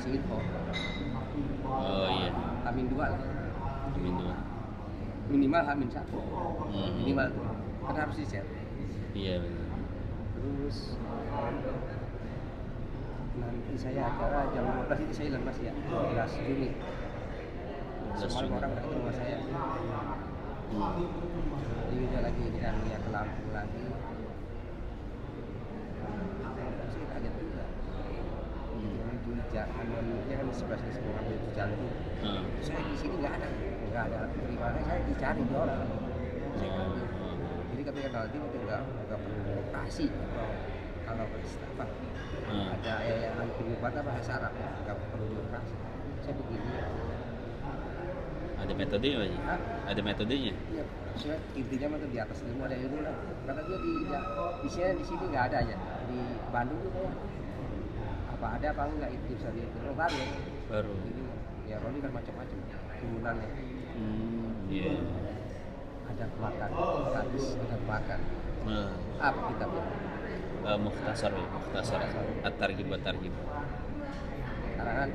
kasih info. Oh iya. Hamin 2 lah. Amin dua. Minimal Hamin 1. Mhm. Minimal tuh. Kan harus di-share. Iya benar. Terus nanti saya acara jam 12 itu saya lemas ya, 12 Juni. Semalam orang udah ketemu sama saya. Jadi udah lagi kita lihat ke Lampung lagi. Saya kaget juga. Itu jangan dia kan 11 semua itu jantung. Saya di sini nggak ada terima saya dicari di orang. Saya kaget. Jadi kami kenal dia itu nggak perlu lokasi kalau apa ada anti obat apa bahasa Arab ya nggak perlu lokasi. Saya begini. Ada metodenya Pak? Ada metodenya? Iya, saya intinya mah di atas ilmu ada ilmu lah. Karena dia di sini nggak ada ya. Di Bandung tuh kayak apa ada apa enggak itu bisa itu baru. Baru. Ini ya Roni kan macam-macam turunannya. Iya. Ada makan, hadis, ada makan. Apa kitabnya? Mukhtasar. At-Targhib wa Tarhib. Karangan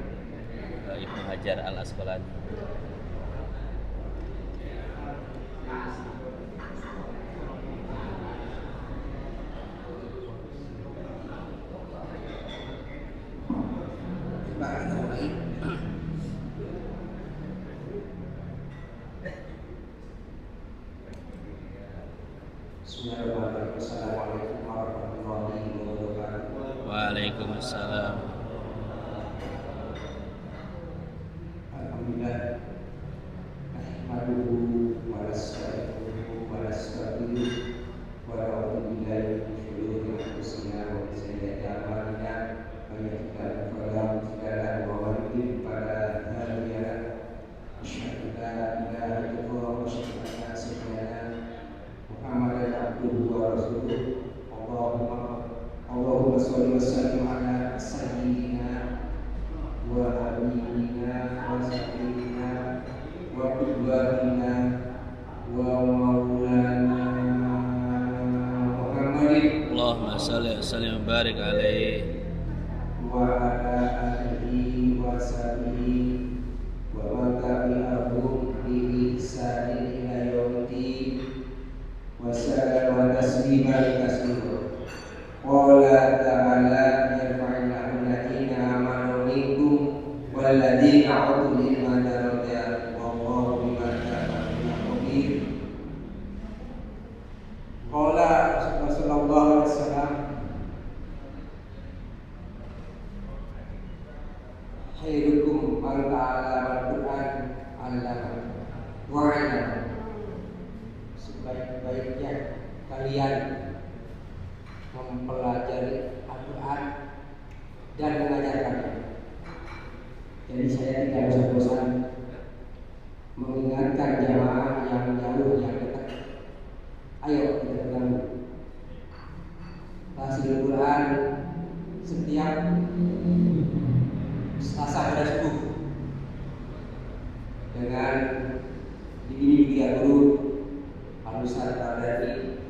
Ibnu Hajar Al-Asqalani. Assalamualaikum warahmatullahi wabarakatuh. Waalaikumsalam. Alhamdulillah. Nahmaduhu wa nasta'inuhu wa nastaghfiruh wa na'udzu billahi min shururi anfusina wa min sayyiati a'malina. May yahdihillahu fala mudilla lahu wa man yudlil fala hadiya lahu. Asyhadu an la ilaha illallah wa asyhadu anna sayyidana Muhammadan abduhu wa rasuluh. Allahumma shalli wa sallim ala sayyidina wa habibina wa sayyidina wa qudwatina wa maulana Muhammadin Allahumma shalli wa sallim wa barik alaihi wa ala alihi wa sahbihi wa man tabi'ahum bi ihsanin ila yaumiddin wa sallam wa tasliman katsiran. Qala ta'ala yarfa'illahu alladziina aamanu minkum walladziina utul ilma darajat wallahu bima ta'maluna khabir. Qala sallallahu alaihi wasallam khairukum man ta'allama al-Qur'an 'allama wa 'allama. Sebaik-baiknya kalian mempelajari Al-Quran dan mengajarkannya. Jadi saya tidak bosan-bosan mengingatkan jamaah yang jauh yang dekat. Ayo kita bergabung. Tahsil Quran setiap Selasa pada subuh dengan dibimbing dia guru Al-Ustaz Al-Badani,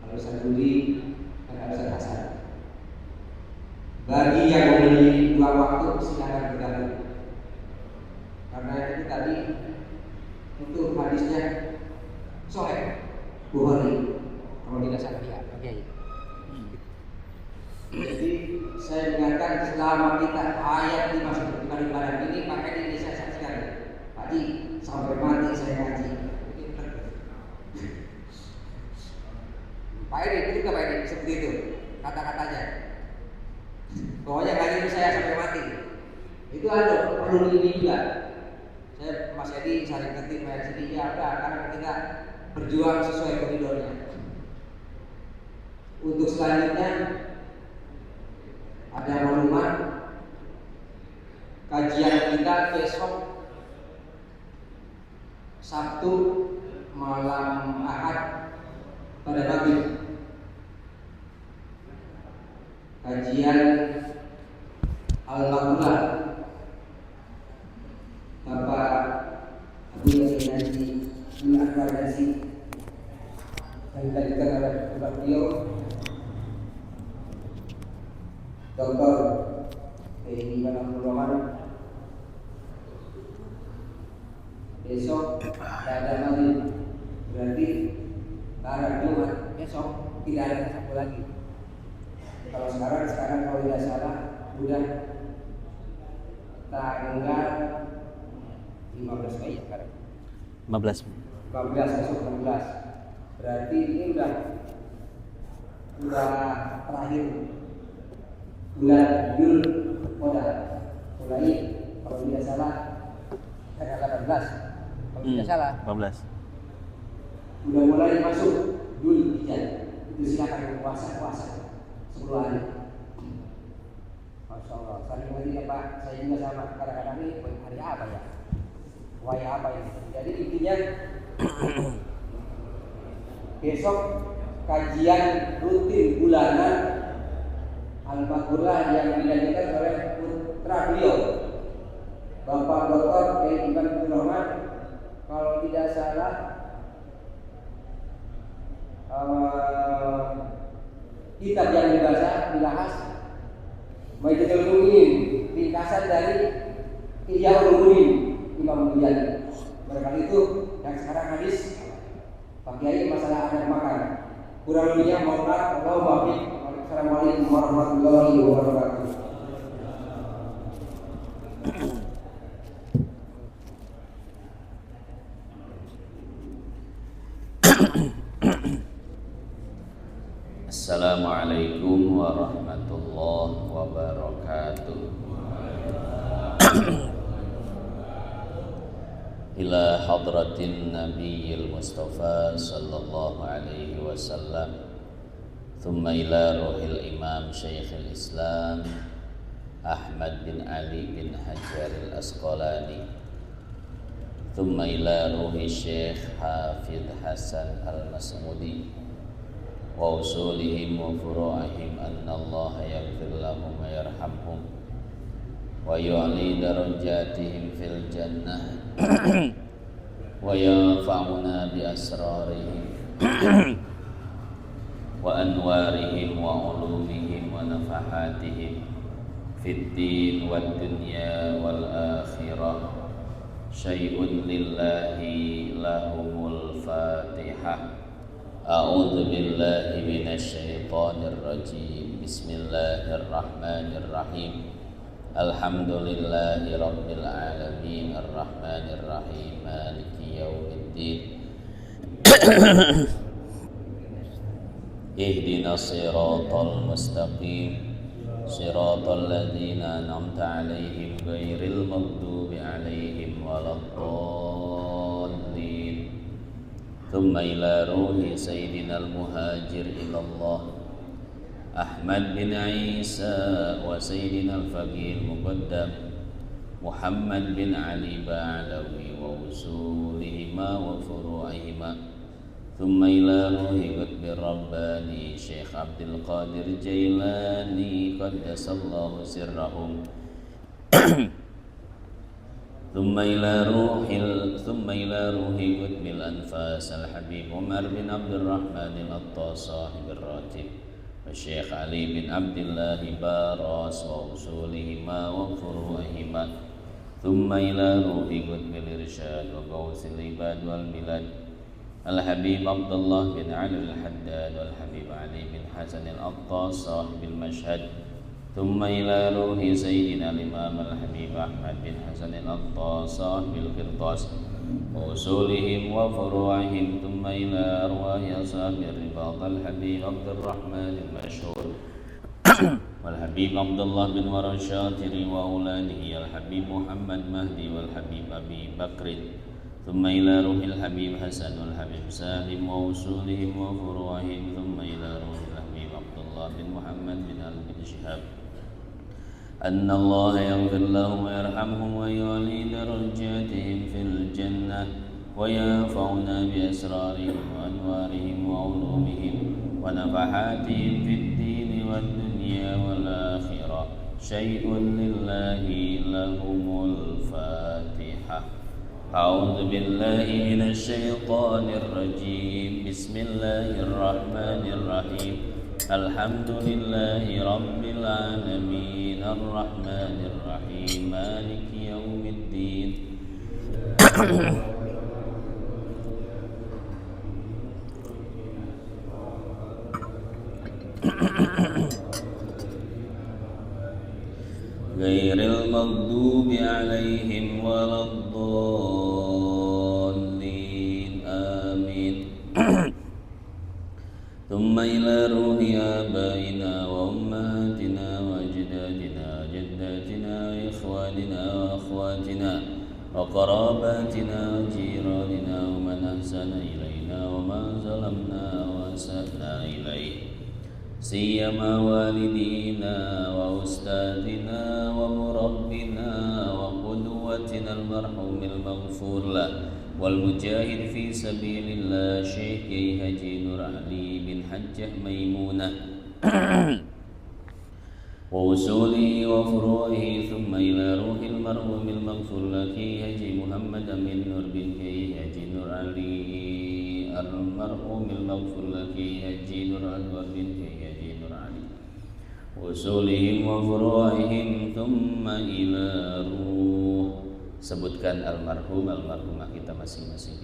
Al-Ustaz Budi, dan Al-Ustaz Hasan. Bagi yang memiliki dua waktu silakan bergabung. Karena itu tadi itu hadisnya Sahih Bukhari kalau tidak salah ya. Oke. Jadi saya ingatkan selama kita ayat dimasuk di ibadah ini maka ini saya saksikan. Tadi sampai mati saya ngaji. Pak Edi, itu Pak Edi seperti itu kata-katanya. Pokoknya ngaji itu saya sampai mati. Itu ada perlu ini juga. Saya Mas Edi saling ketik bayar sini ya udah karena kita berjuang sesuai koridornya. Untuk selanjutnya ada maklumat kajian kita besok Sabtu malam Ahad pada maghrib. Kajian Al-Maqbulah Bapak Abu Yasin Haji Al-Akbar Haji yang dilanjutkan oleh Bapak beliau Dr. Keinginan Abdul Rahman besok tidak ada lagi, berarti tanggal Jumat besok tidak ada Sabtu lagi. Kalau sekarang kalau tidak salah sudah tanggal 15 Mei ya sekarang. 15. 15 besok 16. Berarti ini udah terakhir bulan Dzulqa'dah. Mulai kalau tidak salah tanggal 18. Kalau tidak salah 15. udah mulai masuk Dzulhijjah. Itu silakan puasa 10 hari. Masya Allah, saling mengerti Pak. Saya juga sama. Kadang-kadang ini hari apa ya? Waya apa ini? Jadi intinya besok kajian rutin bulanan Al-Baqarah yang dilanjutkan oleh putra beliau, Bapak Dr. Kiai Iman Abdul Rahman. Kalau tidak salah kitab yang dibahas Baitul Mu'minin, ringkasan dari Ihya Ulumuddin Imam Ghazali. Barangkali itu yang sekarang hadis Pak Kiai masalah ada makan. Kurang lebihnya mohon maaf. Assalamualaikum warahmatullahi wabarakatuh. Assalamualaikum warahmatullahi wabarakatuh. Ila hadratin Nabiyil Mustafa sallallahu alaihi wasallam, thumma ila ruhil Imam Syekhul Islam Ahmad bin Ali bin Hajar al-Asqalani, thumma ila ruhi Syekh Hafidh Hasan al-Masmudi wa usulihim wa furu'ihim anna Allah yaghfir lahum wa yarhamhum wa yu'li darajatihim fil jannah wa yanfa'una bi asrarihim wa anwarihim wa ulumihim wa nafahatihim fid din wad dunya wal akhirah. Syai'un lillahi lahumul Fatihah. A'udzu billahi minasy syaithanir rajim. Bismillahirrahmanirrahim. Alhamdulillahi rabbil alamin arrahmanir rahim maliki yaumiddin. Ihdinas siratal mustaqim siratal ladzina an'amta 'alaihim ghairil maghdubi 'alaihim waladdallin. Thumma ila ruhi sayyidina al-muhajir ilallah Ahmad bin Isa wa sayyidina al-faqih al-muqaddam Muhammad bin Ali Ba'alawi wa usulihima wa furu'ihima. Thumma ila ruhi qutbi rabbani Syekh Abdul Qadir Jailani qaddasallahu sirrahum. ثم إلى روح قطب الأنفاس الحبيب عمر بن عبد الرحمن العطاس صاحب الراتب والشيخ علي بن عبد الله باراس وأصولهما وفروعهما. ثم إلى روح قطب الإرشاد وغوث العباد والبلاد الحبيب عبد الله بن علي الحداد والحبيب علي بن حسن العطاس صاحب المشهد. ثم إلى روح سيدنا الإمام الحبيب أحمد بن حسن العطاس صاحب القرطاس وأصولهم وفروعهم. ثم إلى أرواح أصحاب الرباط الحبيب عبد الرحمن المشهور والحبيب عبد الله بن ورى الشاطري وأولاده الحبيب محمد مهدي والحبيب أبي بكر. ثم إلى روح الحبيب حسن والحبيب سالم وأصولهم وفروعهم. ثم إلى روح الحبيب عبد الله بن محمد بن علي بن شهاب أن الله يغفر لهم ويرحمهم ويعلي درجاتهم في الجنة وينفعنا بأسرارهم وأنوارهم وعلومهم ونفحاتهم في الدين والدنيا والآخرة. شيء لله لهم الفاتحة. أعوذ بالله من الشيطان الرجيم. بسم الله الرحمن الرحيم. Alhamdulillahi Rabbil Alamin Ar-Rahmanir Rahim Maliki Yawmiddin. Ghairil maghdubi alaihim waladdallin. Amin. Thumma ila ruhi abaina wa ummatina wa ajdatina wa jaddatina wa ikhwanina wa akhwatina wa qarabatina wa jiranina wa man ahsana ilaina wa man zalamna wa asa'na ilaih, siyama walidina wa ustadina wa murabbina wa qudwatina al-marhumil maghfur lah wal mujahid fi sabilillah Syekh Kiai Haji Nur Ali bin Hajjah Maimunah wa usuli wa furuhi thumma ila ruhil marhumil maghfur lah Kiai Haji Muhammad Amin Nur bin Kiai Haji Nur Ali al-marhumil maghfur lah Kiai Haji Nur Anwar bin Kiai Haji Nur Ali wa usulihim wa furuhihim thumma ila ruh. Sebutkan almarhum almarhumah kita masing-masing.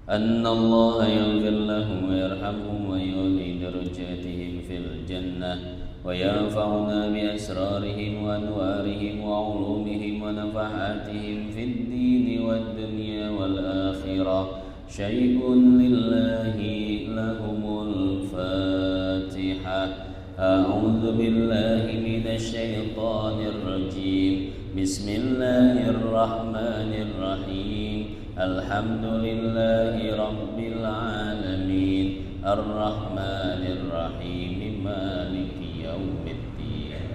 Anna Allah yaghfir lahum wa yarhamhum wa yuli darajatihim fil jannah wa yanfa'una bi asrarihim wa anwarihim wa ulumihim wa nafahatihim fid din wad dunya wal akhirah. Syai'un lillahi lahumul Fatihah. A'udzu billahi minasy syaithanir rajim. Bismillahirrahmanirrahim. Alhamdulillahi rabbil alamin. Ar-Rahmanir Rahim. Maliki yaumiddin.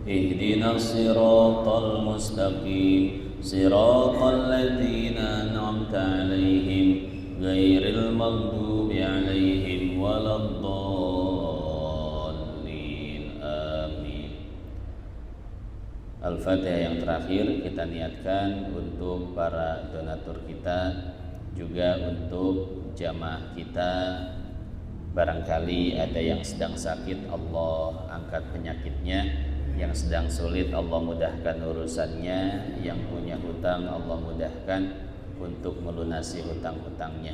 Ihdinas siratal mustaqim. Siratal ladzina an'amta 'alaihim ghairil maghdubi 'alaihim waladdallin. Amin. Al-Fatihah yang terakhir kita niatkan untuk para donatur kita, juga untuk jamaah kita. Barangkali ada yang sedang sakit, Allah angkat penyakitnya. Yang sedang sulit, Allah mudahkan urusannya. Yang punya hutang, Allah mudahkan untuk melunasi hutang-hutangnya.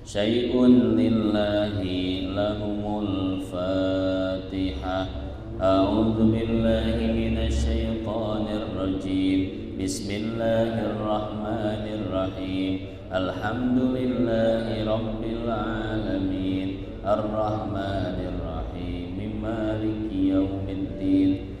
Syai'un lillahi lahumul Fatihah. A'udzu billahi minasy syaithanir rajim. Bismillahirrahmanirrahim. Alhamdulillahi rabbil alamin. Ar-Rahmanir Rahim. Maliki yaumiddin.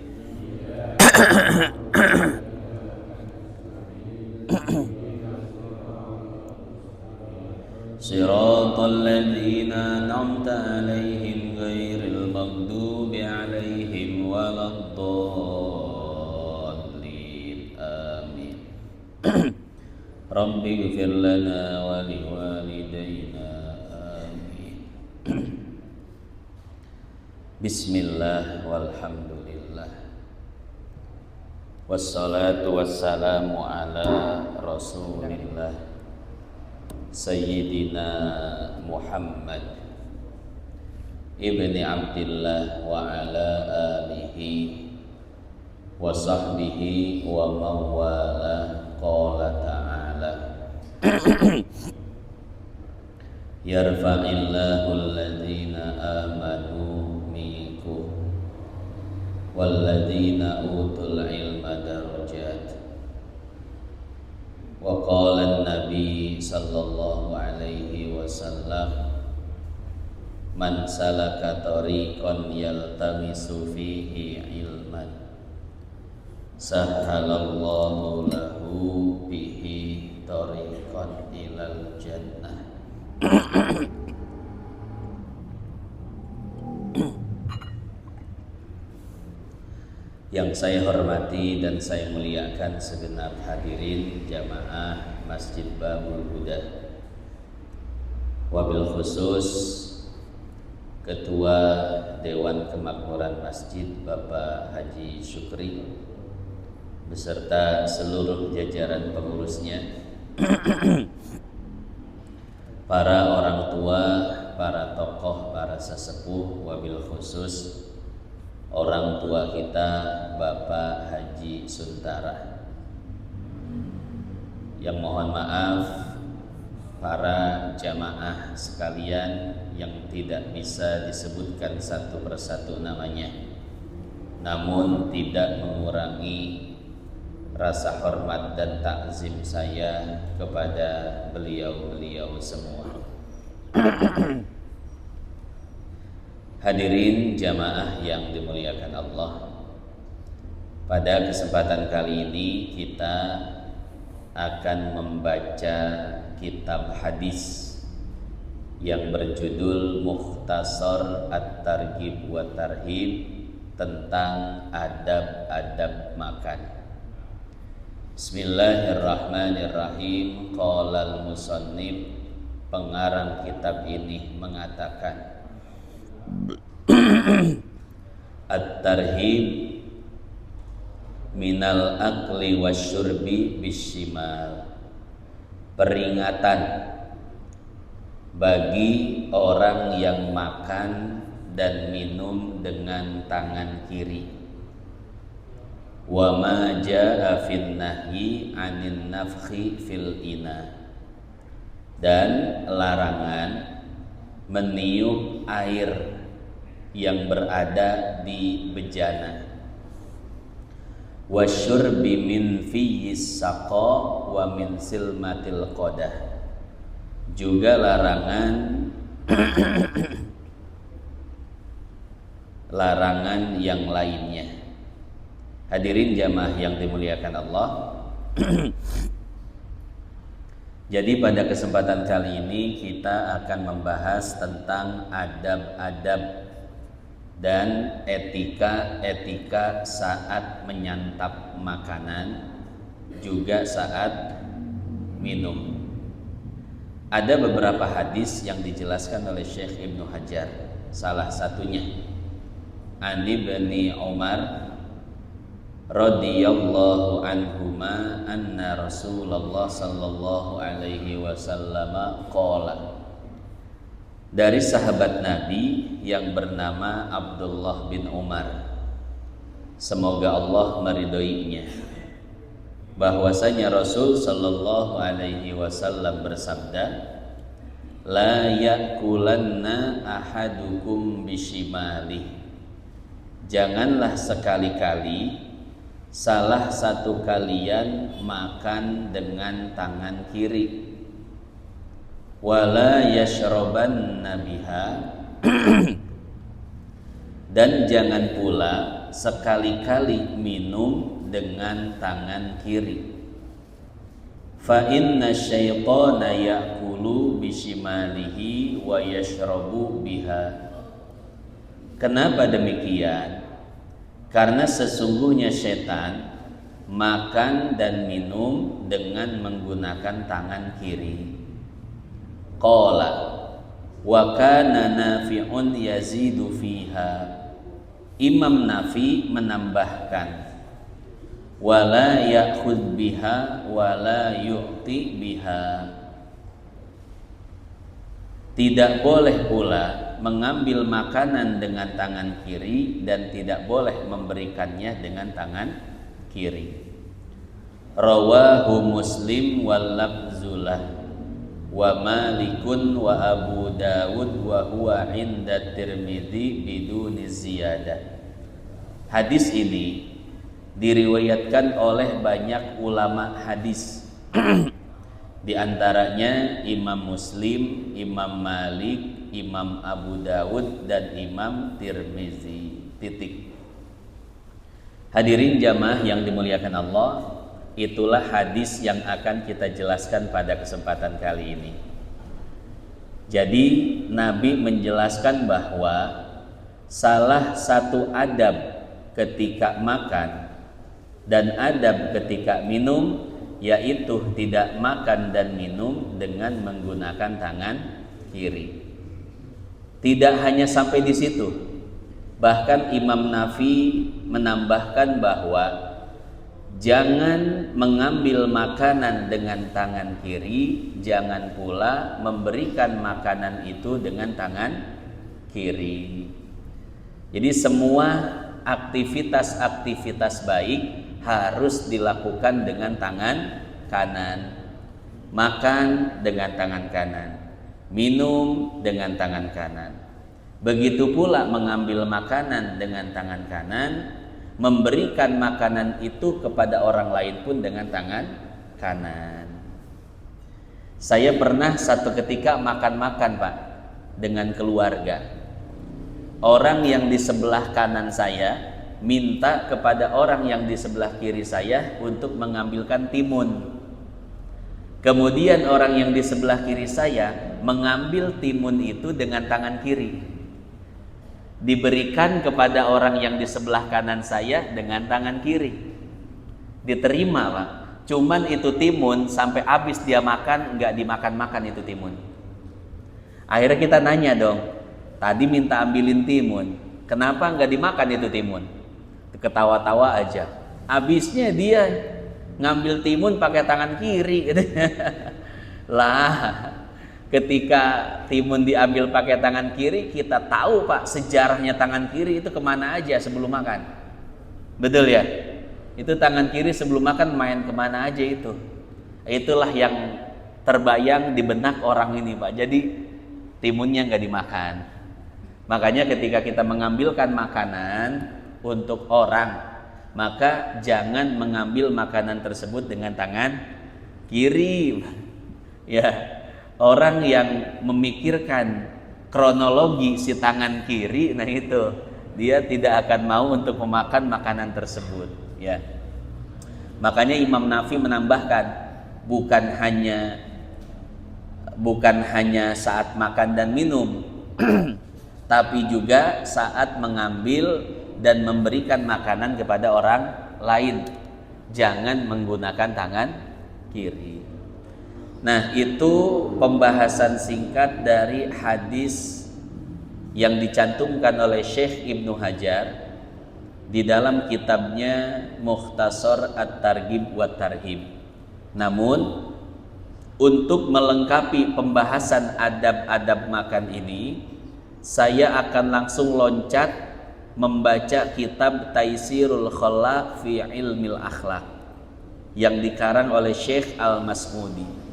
Siratal ladzina an'amta 'alaihim ghairil maghdubi 'alaihim waladdallin. Amin. Rabbi ighfir lana wa liwalidayna. Amin. Bismillah walhamdulillah. Wassalatu wassalamu ala Rasulillah Sayyidina Muhammad ibni Abdillah wa ala alihi wa sahbihi wa mawala. Qala ta'ala yarfa'illahu alladhina amanu minkum walladhina utul ilma darajat. Wa qala an-nabi sallallahu alaihi wasallam man salaka tariqan yaltamisu fihi ilman sahhalallahu lahu bihi tariqan ilal jannah. Yang saya hormati dan saya muliakan segenap hadirin jamaah Masjid Babul Huda, wabil khusus Ketua Dewan Kemakmuran Masjid Bapak Haji Syukri, beserta seluruh jajaran pengurusnya, para orang tua, para tokoh, para sesepuh, wabil khusus orang tua kita Bapak Haji Suntara. Yang mohon maaf para jamaah sekalian yang tidak bisa disebutkan satu persatu namanya, namun tidak mengurangi rasa hormat dan takzim saya kepada beliau-beliau semua. Hadirin jamaah yang dimuliakan Allah, pada kesempatan kali ini kita akan membaca kitab hadis yang berjudul Mukhtasar At-Targhib wa Tarhib tentang adab-adab makan. Bismillahirrahmanirrahim. Qala al-musannif, pengarang kitab ini mengatakan, At-tarhib minal akli wasyurbi bishimal, peringatan bagi orang yang makan dan minum dengan tangan kiri. Wa ma jaa fin nahyi 'anin nafkhi fil ina, dan larangan meniup air yang berada di bejana. Wasyurbi min fiyis saqa wa min silmatil qadah, juga larangan larangan yang lainnya. Hadirin jamaah yang dimuliakan Allah. Jadi pada kesempatan kali ini kita akan membahas tentang adab-adab dan etika-etika saat menyantap makanan, juga saat minum. Ada beberapa hadis yang dijelaskan oleh Syekh Ibnu Hajar. Salah satunya Ani bin Umar radhiyallahu anhuma anna Rasulullah sallallahu alaihi wasallam qala, dari sahabat Nabi yang bernama Abdullah bin Umar, semoga Allah meridhoinya, bahwasanya Rasul sallallahu alaihi wasallam bersabda, la yakulanna ahadukum bishimali, janganlah sekali-kali salah satu kalian makan dengan tangan kiri. Wala yashrabanna biha, dan jangan pula sekali-kali minum dengan tangan kiri. Fa inna syaitana ya'kulu bishimalihi wa yashrabu biha. Kenapa demikian? Karena sesungguhnya setan makan dan minum dengan menggunakan tangan kiri. Qala wa kana Nafi'un yazidu fiha, Imam Nafi menambahkan, wala ya'khudh biha wala yu'ti biha, tidak boleh pula mengambil makanan dengan tangan kiri dan tidak boleh memberikannya dengan tangan kiri. Rawahu Muslim wal lafzulah wa Malikun wa Abu Dawud wa huwa inda Tirmidzi biduni ziyadah. Hadis ini diriwayatkan oleh banyak ulama hadis. Di antaranya Imam Muslim, Imam Malik, Imam Abu Dawud, dan Imam Tirmizi. Titik. Hadirin jamaah yang dimuliakan Allah, itulah hadis yang akan kita jelaskan pada kesempatan kali ini. Jadi Nabi menjelaskan bahwa salah satu adab ketika makan dan adab ketika minum yaitu tidak makan dan minum dengan menggunakan tangan kiri. Tidak hanya sampai di situ, bahkan Imam Nafi menambahkan bahwa Jangan mengambil makanan dengan tangan kiri, jangan pula memberikan makanan itu dengan tangan kiri. Jadi semua aktivitas-aktivitas baik harus dilakukan dengan tangan kanan. Makan dengan tangan kanan, minum dengan tangan kanan. Begitu pula mengambil makanan dengan tangan kanan, memberikan makanan itu kepada orang lain pun dengan tangan kanan. Saya pernah satu ketika makan-makan, Pak, dengan keluarga. Orang yang di sebelah kanan saya minta kepada orang yang di sebelah kiri saya untuk mengambilkan timun. Kemudian orang yang di sebelah kiri saya mengambil timun itu dengan tangan kiri. Diberikan kepada orang yang di sebelah kanan saya dengan tangan kiri. Diterima, Pak. Cuman itu timun sampai habis dia makan, nggak dimakan-makan itu timun. Akhirnya kita nanya dong, tadi minta ambilin timun, kenapa nggak dimakan itu timun? Ketawa-tawa aja. Habisnya dia ngambil timun pakai tangan kiri. Lah, ketika timun diambil pakai tangan kiri, kita tahu, Pak, sejarahnya tangan kiri itu kemana aja sebelum makan. Betul ya? Itu tangan kiri sebelum makan main kemana aja itu. Itulah yang terbayang di benak orang ini, Pak. Jadi timunnya nggak dimakan. Makanya ketika kita mengambilkan makanan untuk orang, maka jangan mengambil makanan tersebut dengan tangan kiri. Ya, orang yang memikirkan kronologi si tangan kiri, nah itu dia tidak akan mau untuk memakan makanan tersebut. Ya, makanya Imam Nafi menambahkan bukan hanya saat makan dan minum, tapi juga saat mengambil dan memberikan makanan kepada orang lain. Jangan menggunakan tangan kiri. Nah, itu pembahasan singkat dari hadis yang dicantumkan oleh Syekh Ibnu Hajar di dalam kitabnya Mukhtasar At-Targhib wa Tarhib. Namun untuk melengkapi pembahasan adab-adab makan ini, saya akan langsung loncat membaca kitab Taisirul Khalaq fi Ilmil Akhlaq yang dikarang oleh Syekh Al-Mas'udi.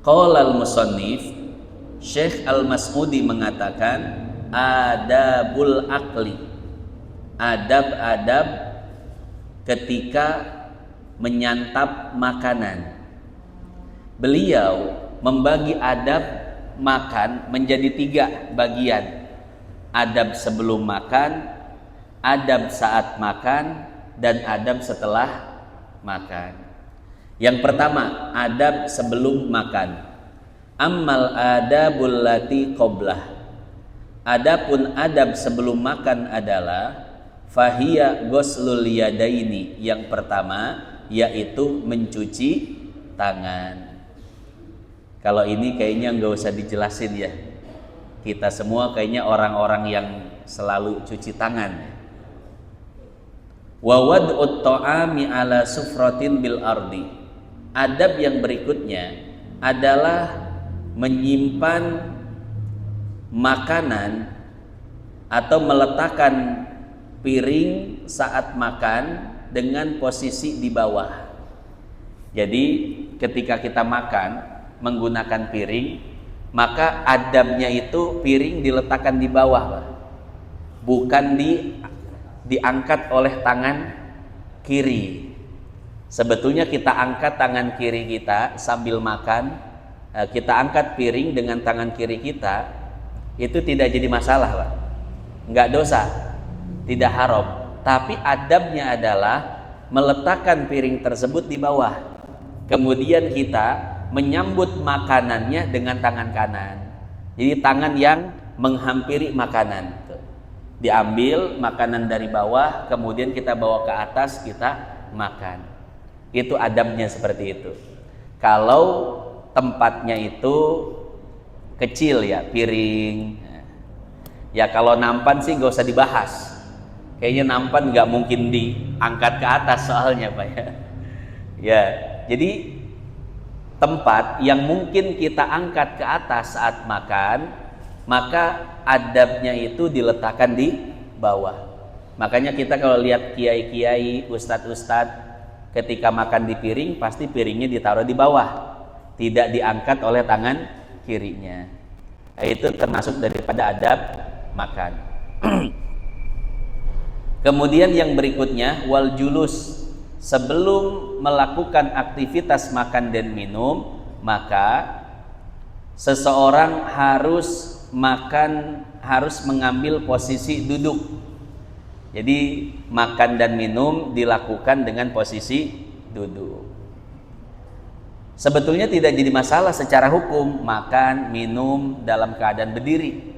Qala al-musannif, Syekh Al-Mas'udi mengatakan adabul akli, adab-adab ketika menyantap makanan. Beliau membagi adab makan menjadi 3 bagian. Adab sebelum makan, adab saat makan, dan adab setelah makan. Yang pertama, adab sebelum makan. Ammal adabul lati qablah. Adapun adab sebelum makan adalah fahiya ghuslul yadaini. Yang pertama yaitu mencuci tangan. Kalau ini kayaknya nggak usah dijelasin ya. Kita semua kayaknya orang-orang yang selalu cuci tangan. Wa wad'ut ta'ami ala sufratin bil ardi. Adab yang berikutnya adalah menyimpan makanan atau meletakkan piring saat makan dengan posisi di bawah. Jadi ketika kita makan menggunakan piring, maka adabnya itu piring diletakkan di bawah, Pak. Bukan diangkat oleh tangan kiri. Sebetulnya kita angkat tangan kiri kita sambil makan, kita angkat piring dengan tangan kiri kita, itu tidak jadi masalah, Pak. Enggak dosa, tidak haram. Tapi adabnya adalah meletakkan piring tersebut di bawah. Kemudian kita menyambut makanannya dengan tangan kanan. Jadi tangan yang menghampiri makanan. Diambil makanan dari bawah, kemudian kita bawa ke atas, kita makan. Itu adabnya seperti itu. Kalau tempatnya itu kecil ya, piring. Ya kalau nampan sih gak usah dibahas. Kayaknya nampan nggak mungkin diangkat ke atas soalnya Pak ya. Ya, jadi tempat yang mungkin kita angkat ke atas saat makan, maka adabnya itu diletakkan di bawah. Makanya kita kalau lihat kiai-kiai, ustadz-ustadz ketika makan di piring, pasti piringnya ditaruh di bawah, tidak diangkat oleh tangan kirinya. Itu termasuk daripada adab makan. Kemudian yang berikutnya, wal julus, sebelum melakukan aktivitas makan dan minum, maka seseorang harus mengambil posisi duduk. Jadi makan dan minum dilakukan dengan posisi duduk. Sebetulnya tidak jadi masalah secara hukum makan, minum dalam keadaan berdiri.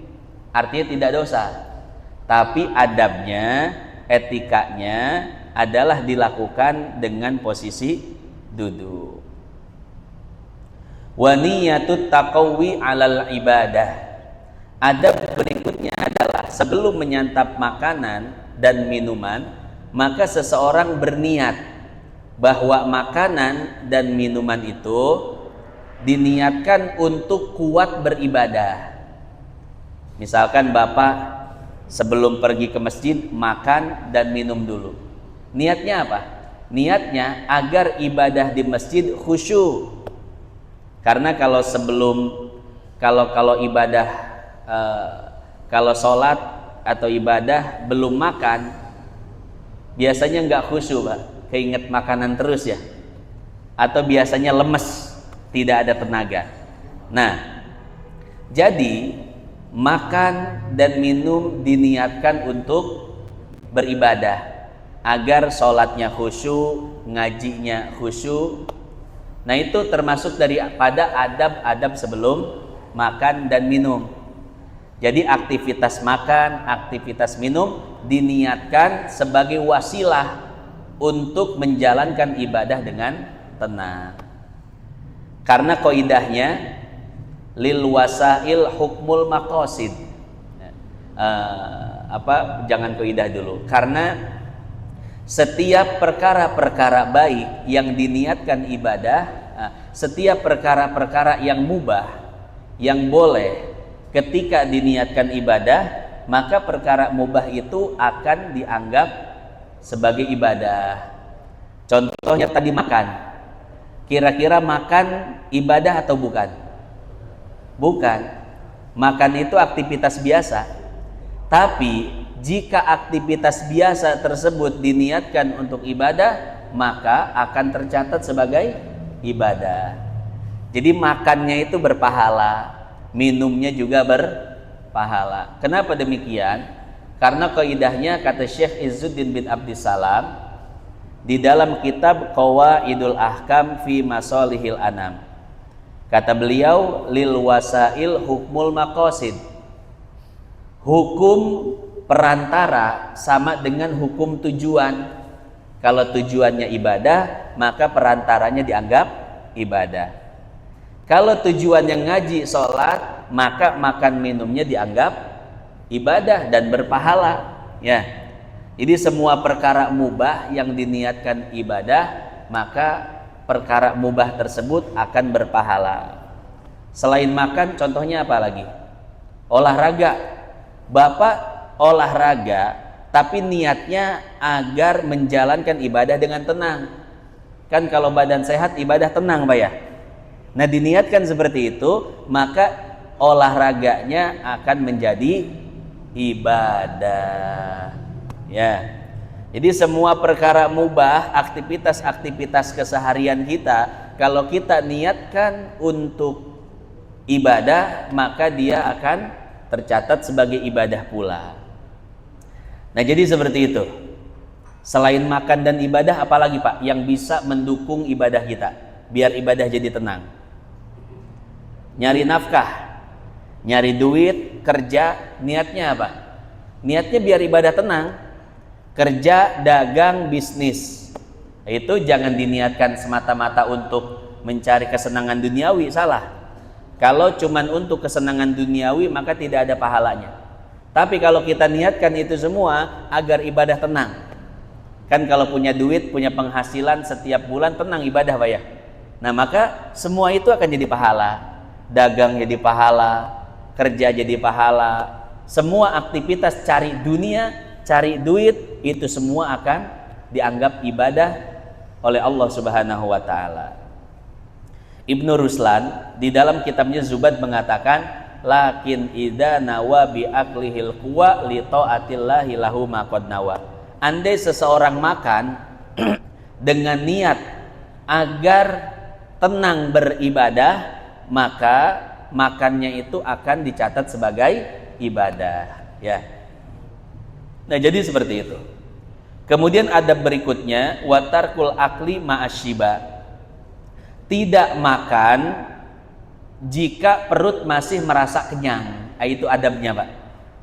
Artinya tidak dosa. Tapi adabnya, etikanya adalah dilakukan dengan posisi duduk. Wa niyatut taqawwi 'alal ibadah. Adab berikutnya adalah sebelum menyantap makanan dan minuman, maka seseorang berniat bahwa makanan dan minuman itu diniatkan untuk kuat beribadah. Misalkan Bapak sebelum pergi ke masjid makan dan minum dulu. Niatnya apa? Niatnya agar ibadah di masjid khusyuk. Karena kalau ibadah kalau sholat atau ibadah belum makan, biasanya nggak khusyuk Pak, keinget makanan terus ya, atau biasanya lemes, tidak ada tenaga. Nah, jadi makan dan minum diniatkan untuk beribadah agar sholatnya khusyuk, ngajinya khusyuk. Nah itu termasuk daripada adab-adab sebelum makan dan minum. Jadi aktivitas makan, aktivitas minum diniatkan sebagai wasilah untuk menjalankan ibadah dengan tenang. Karena kaidahnya lil wasail hukmul maqasid. Jangan kaidah dulu. Karena setiap perkara-perkara baik yang diniatkan ibadah, setiap perkara-perkara yang mubah, yang boleh ketika diniatkan ibadah, maka perkara mubah itu akan dianggap sebagai ibadah. Contohnya tadi makan. Kira-kira makan ibadah atau bukan? Bukan. Makan itu aktivitas biasa. Tapi jika aktivitas biasa tersebut diniatkan untuk ibadah, maka akan tercatat sebagai ibadah. Jadi makannya itu berpahala, minumnya juga berpahala. Kenapa demikian? Karena kaidahnya kata Syekh Izzuddin bin Abdissalam di dalam kitab Qawaidul Ahkam fi Masalihil Anam. Kata beliau, lil wasail hukmul maqasid. Hukum perantara sama dengan hukum tujuan. Kalau tujuannya ibadah, maka perantaranya dianggap ibadah. Kalau tujuannya ngaji, sholat, maka makan minumnya dianggap ibadah dan berpahala. Ya, jadi semua perkara mubah yang diniatkan ibadah, maka perkara mubah tersebut akan berpahala. Selain makan, contohnya apa lagi? Olahraga. Bapak olahraga, tapi niatnya agar menjalankan ibadah dengan tenang. Kan kalau badan sehat, ibadah tenang Pak ya. Nah diniatkan seperti itu, maka olahraganya akan menjadi ibadah. Ya. Jadi semua perkara mubah, aktivitas-aktivitas keseharian kita, kalau kita niatkan untuk ibadah, maka dia akan tercatat sebagai ibadah pula. Nah jadi seperti itu. Selain makan dan ibadah, apalagi Pak yang bisa mendukung ibadah kita biar ibadah jadi tenang? Nyari nafkah, nyari duit, kerja, niatnya apa? Niatnya biar ibadah tenang. Kerja, dagang, bisnis, itu jangan diniatkan semata-mata untuk mencari kesenangan duniawi, salah. Kalau cuman untuk kesenangan duniawi maka tidak ada pahalanya. Tapi kalau kita niatkan itu semua agar ibadah tenang. Kan kalau punya duit, punya penghasilan setiap bulan tenang ibadah Pak ya. Nah maka semua itu akan jadi pahala. Dagang jadi pahala, kerja jadi pahala. Semua aktivitas cari dunia, cari duit, itu semua akan dianggap ibadah oleh Allah Subhanahu wa taala. Ibnu Ruslan di dalam kitabnya Zubad mengatakan, lakin idza nawa bi aqlihil quwa li taatillahi lahu ma qad nawa. Andai seseorang makan dengan niat agar tenang beribadah, maka makannya itu akan dicatat sebagai ibadah, ya. Nah, jadi seperti itu. Kemudian adab berikutnya, watarkul akli ma'asyiba. Tidak makan jika perut masih merasa kenyang. Itu adabnya Pak.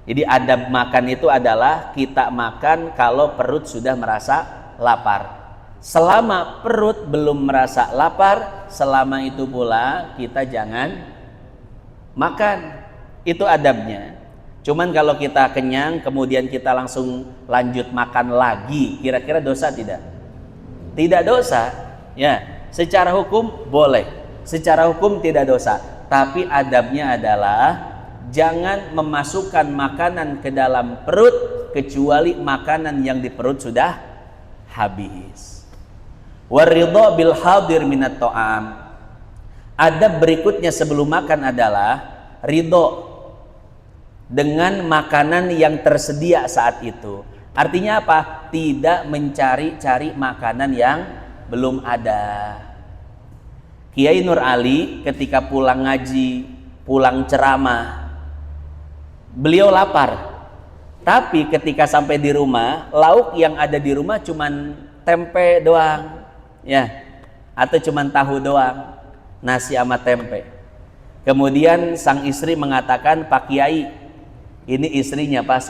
Jadi adab makan itu adalah kita makan kalau perut sudah merasa lapar. Selama perut belum merasa lapar, selama itu pula kita jangan makan. Itu adabnya. Cuman kalau kita kenyang kemudian kita langsung lanjut makan lagi, kira-kira dosa tidak? Tidak dosa. Ya. Secara hukum boleh, secara hukum tidak dosa. Tapi adabnya adalah jangan memasukkan makanan ke dalam perut kecuali makanan yang di perut sudah habis. Waridho bil hadir minat to'am. Adab berikutnya sebelum makan adalah ridho dengan makanan yang tersedia saat itu. Artinya apa? Tidak mencari-cari makanan yang belum ada. Kiai Nur Ali ketika pulang ngaji, pulang ceramah, beliau lapar. Tapi ketika sampai di rumah, lauk yang ada di rumah cuman tempe doang, ya, atau cuman tahu doang, nasi sama tempe. Kemudian sang istri mengatakan, Pak Kiai, ini istrinya Pak,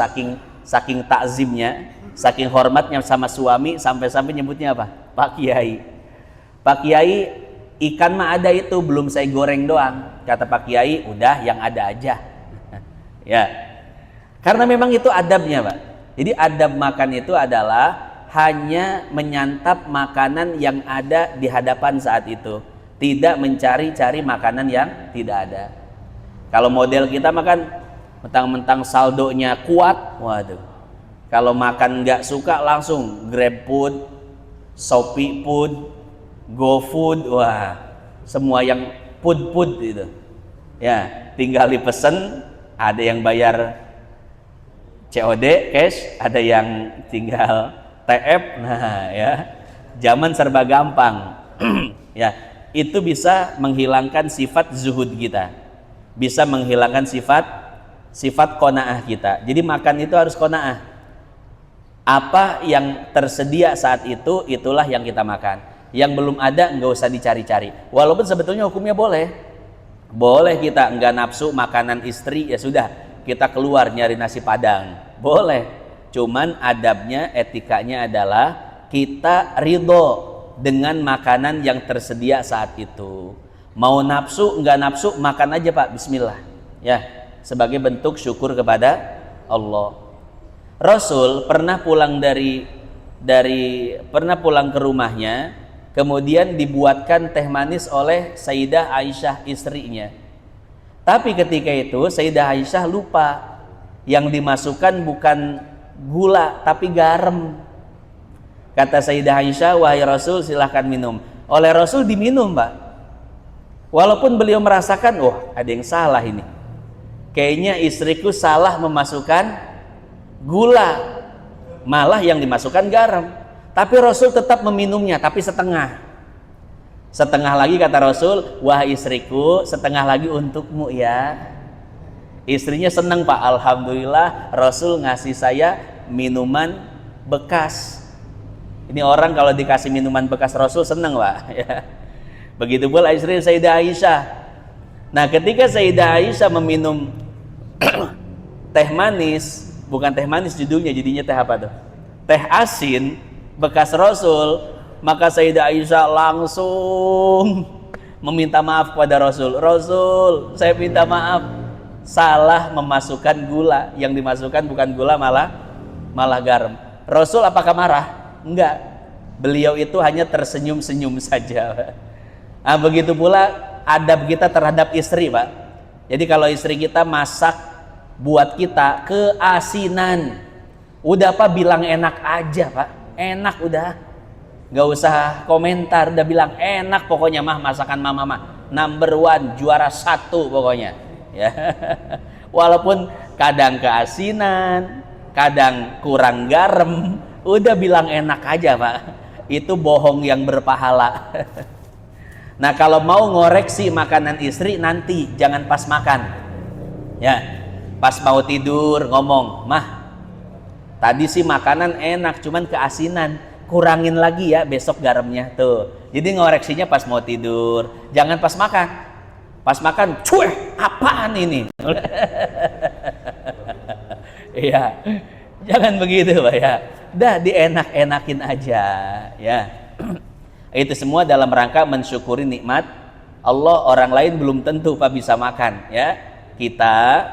saking takzimnya, saking hormatnya sama suami, sampai-sampai nyebutnya apa? Pak Kiai. Pak Kiai, ikan mah ada itu, belum saya goreng doang. Kata Pak Kiai, udah yang ada aja. Ya, karena memang itu adabnya Pak. Jadi adab makan itu adalah hanya menyantap makanan yang ada di hadapan saat itu, tidak mencari-cari makanan yang tidak ada. Kalau model kita makan mentang-mentang saldonya kuat, waduh, kalau makan nggak suka langsung GrabFood, Shopee Food, GoFood, wah, semua yang food itu, ya, tinggal dipesen, ada yang bayar COD cash, ada yang tinggal TF, nah ya, zaman serba gampang, ya, itu bisa menghilangkan sifat zuhud kita, bisa menghilangkan sifat qanaah kita. Jadi makan itu harus qanaah. Apa yang tersedia saat itu, itulah yang kita makan. Yang belum ada nggak usah dicari-cari. Walaupun sebetulnya hukumnya boleh kita nggak nafsu makanan istri, ya sudah kita keluar nyari nasi padang, boleh. Cuman adabnya, etikanya adalah kita ridho dengan makanan yang tersedia saat itu. Mau nafsu nggak nafsu, makan aja Pak, bismillah, ya, sebagai bentuk syukur kepada Allah. Rasul pernah pulang pernah pulang ke rumahnya, kemudian dibuatkan teh manis oleh Sayyidah Aisyah istrinya. Tapi ketika itu Sayyidah Aisyah lupa, yang dimasukkan bukan gula tapi garam. Kata Sayyidah Aisyah, wahai Rasul, silahkan minum. Oleh Rasul diminum Pak. Walaupun beliau merasakan, oh ada yang salah ini, kayaknya istriku salah memasukkan gula, malah yang dimasukkan garam. Tapi Rasul tetap meminumnya, tapi setengah lagi. Kata Rasul, wah istriku, setengah lagi untukmu ya. Istrinya senang Pak, alhamdulillah Rasul ngasih saya minuman bekas. Ini orang kalau dikasih minuman bekas Rasul senang Pak, ya. Begitu pula istri Sayyidah Aisyah. Nah ketika Sayyidah Aisyah meminum teh manis, bukan teh manis judulnya, jadinya teh apa tuh? Teh asin bekas Rasul, maka Sayyidah Aisyah langsung meminta maaf kepada Rasul. Rasul, saya minta maaf, salah memasukkan gula, yang dimasukkan bukan gula malah garam. Rasul apakah marah? Enggak. Beliau itu hanya tersenyum-senyum saja. Nah, begitu pula adab kita terhadap istri, Pak. Jadi kalau istri kita masak buat kita keasinan, udah Pak bilang enak aja, Pak. Enak udah. Gak usah komentar, udah bilang enak pokoknya mah, masakan mama mah number one, juara 1 pokoknya ya. Walaupun kadang keasinan, kadang kurang garam, udah bilang enak aja, Pak. Itu bohong yang berpahala. Nah, kalau mau ngoreksi makanan istri nanti, jangan pas makan ya. Pas mau tidur ngomong, mah tadi sih makanan enak cuman keasinan, kurangin lagi ya besok garamnya tuh. Jadi ngoreksinya pas mau tidur, jangan pas makan. Pas makan, cueh, apaan ini? Iya, jangan begitu, Pak ya. Dah dienak-enakin aja ya. Itu semua dalam rangka mensyukuri nikmat Allah. Orang lain belum tentu Pak bisa makan ya. Kita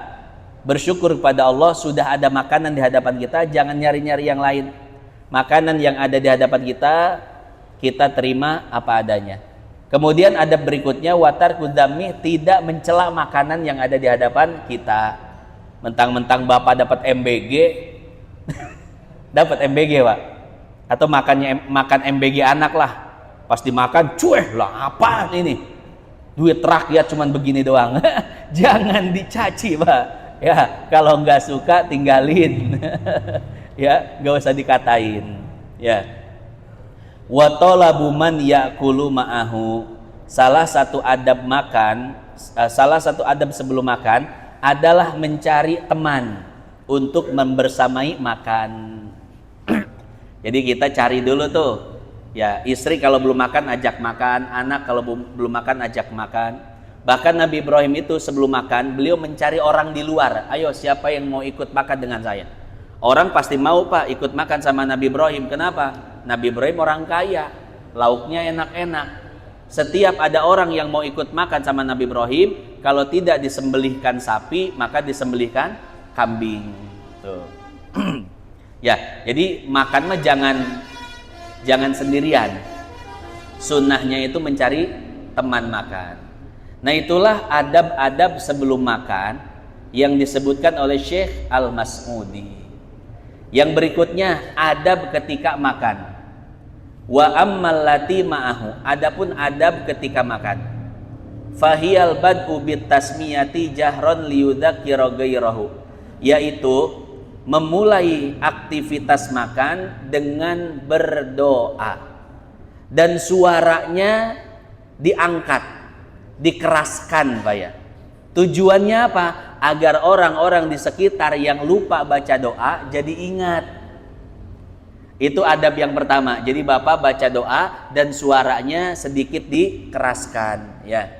bersyukur kepada Allah sudah ada makanan di hadapan kita, jangan nyari-nyari yang lain. Makanan yang ada di hadapan kita terima apa adanya. Kemudian adab berikutnya, watar kudami, tidak mencela makanan yang ada di hadapan kita. Mentang-mentang Bapak dapat MBG dapat MBG, Pak, atau makan MBG anak lah, pas dimakan cueh lah, apaan ini, duit rakyat cuman begini doang. Jangan dicaci, Pak ya. Kalau nggak suka tinggalin ya, nggak usah dikatain ya. Wa talabu man ya'kulu ma'ahu, salah satu adab sebelum makan adalah mencari teman untuk membersamai makan. Jadi kita cari dulu tuh ya, istri kalau belum makan ajak makan, anak kalau belum makan ajak makan. Bahkan Nabi Ibrahim itu sebelum makan beliau mencari orang di luar, ayo siapa yang mau ikut makan dengan saya. Orang pasti mau, Pak, ikut makan sama Nabi Ibrahim. Kenapa? Nabi Ibrahim orang kaya, lauknya enak-enak. Setiap ada orang yang mau ikut makan sama Nabi Ibrahim, kalau tidak disembelihkan sapi maka disembelihkan kambing tuh. Ya, jadi makan mah jangan sendirian. Sunnahnya itu mencari teman makan. Nah, itulah adab-adab sebelum makan yang disebutkan oleh Syekh Al-Mas'udi. Yang berikutnya adab ketika makan. Wa ammal lati ma'ahu, adapun adab ketika makan. Fahiyal bad'u bit tasmiyati jahron liyudzakkira ghairahu, yaitu memulai aktivitas makan dengan berdoa dan suaranya diangkat, dikeraskan, Pak ya. Tujuannya apa? Agar orang-orang di sekitar yang lupa baca doa jadi ingat. Itu adab yang pertama. Jadi Bapak baca doa dan suaranya sedikit dikeraskan ya.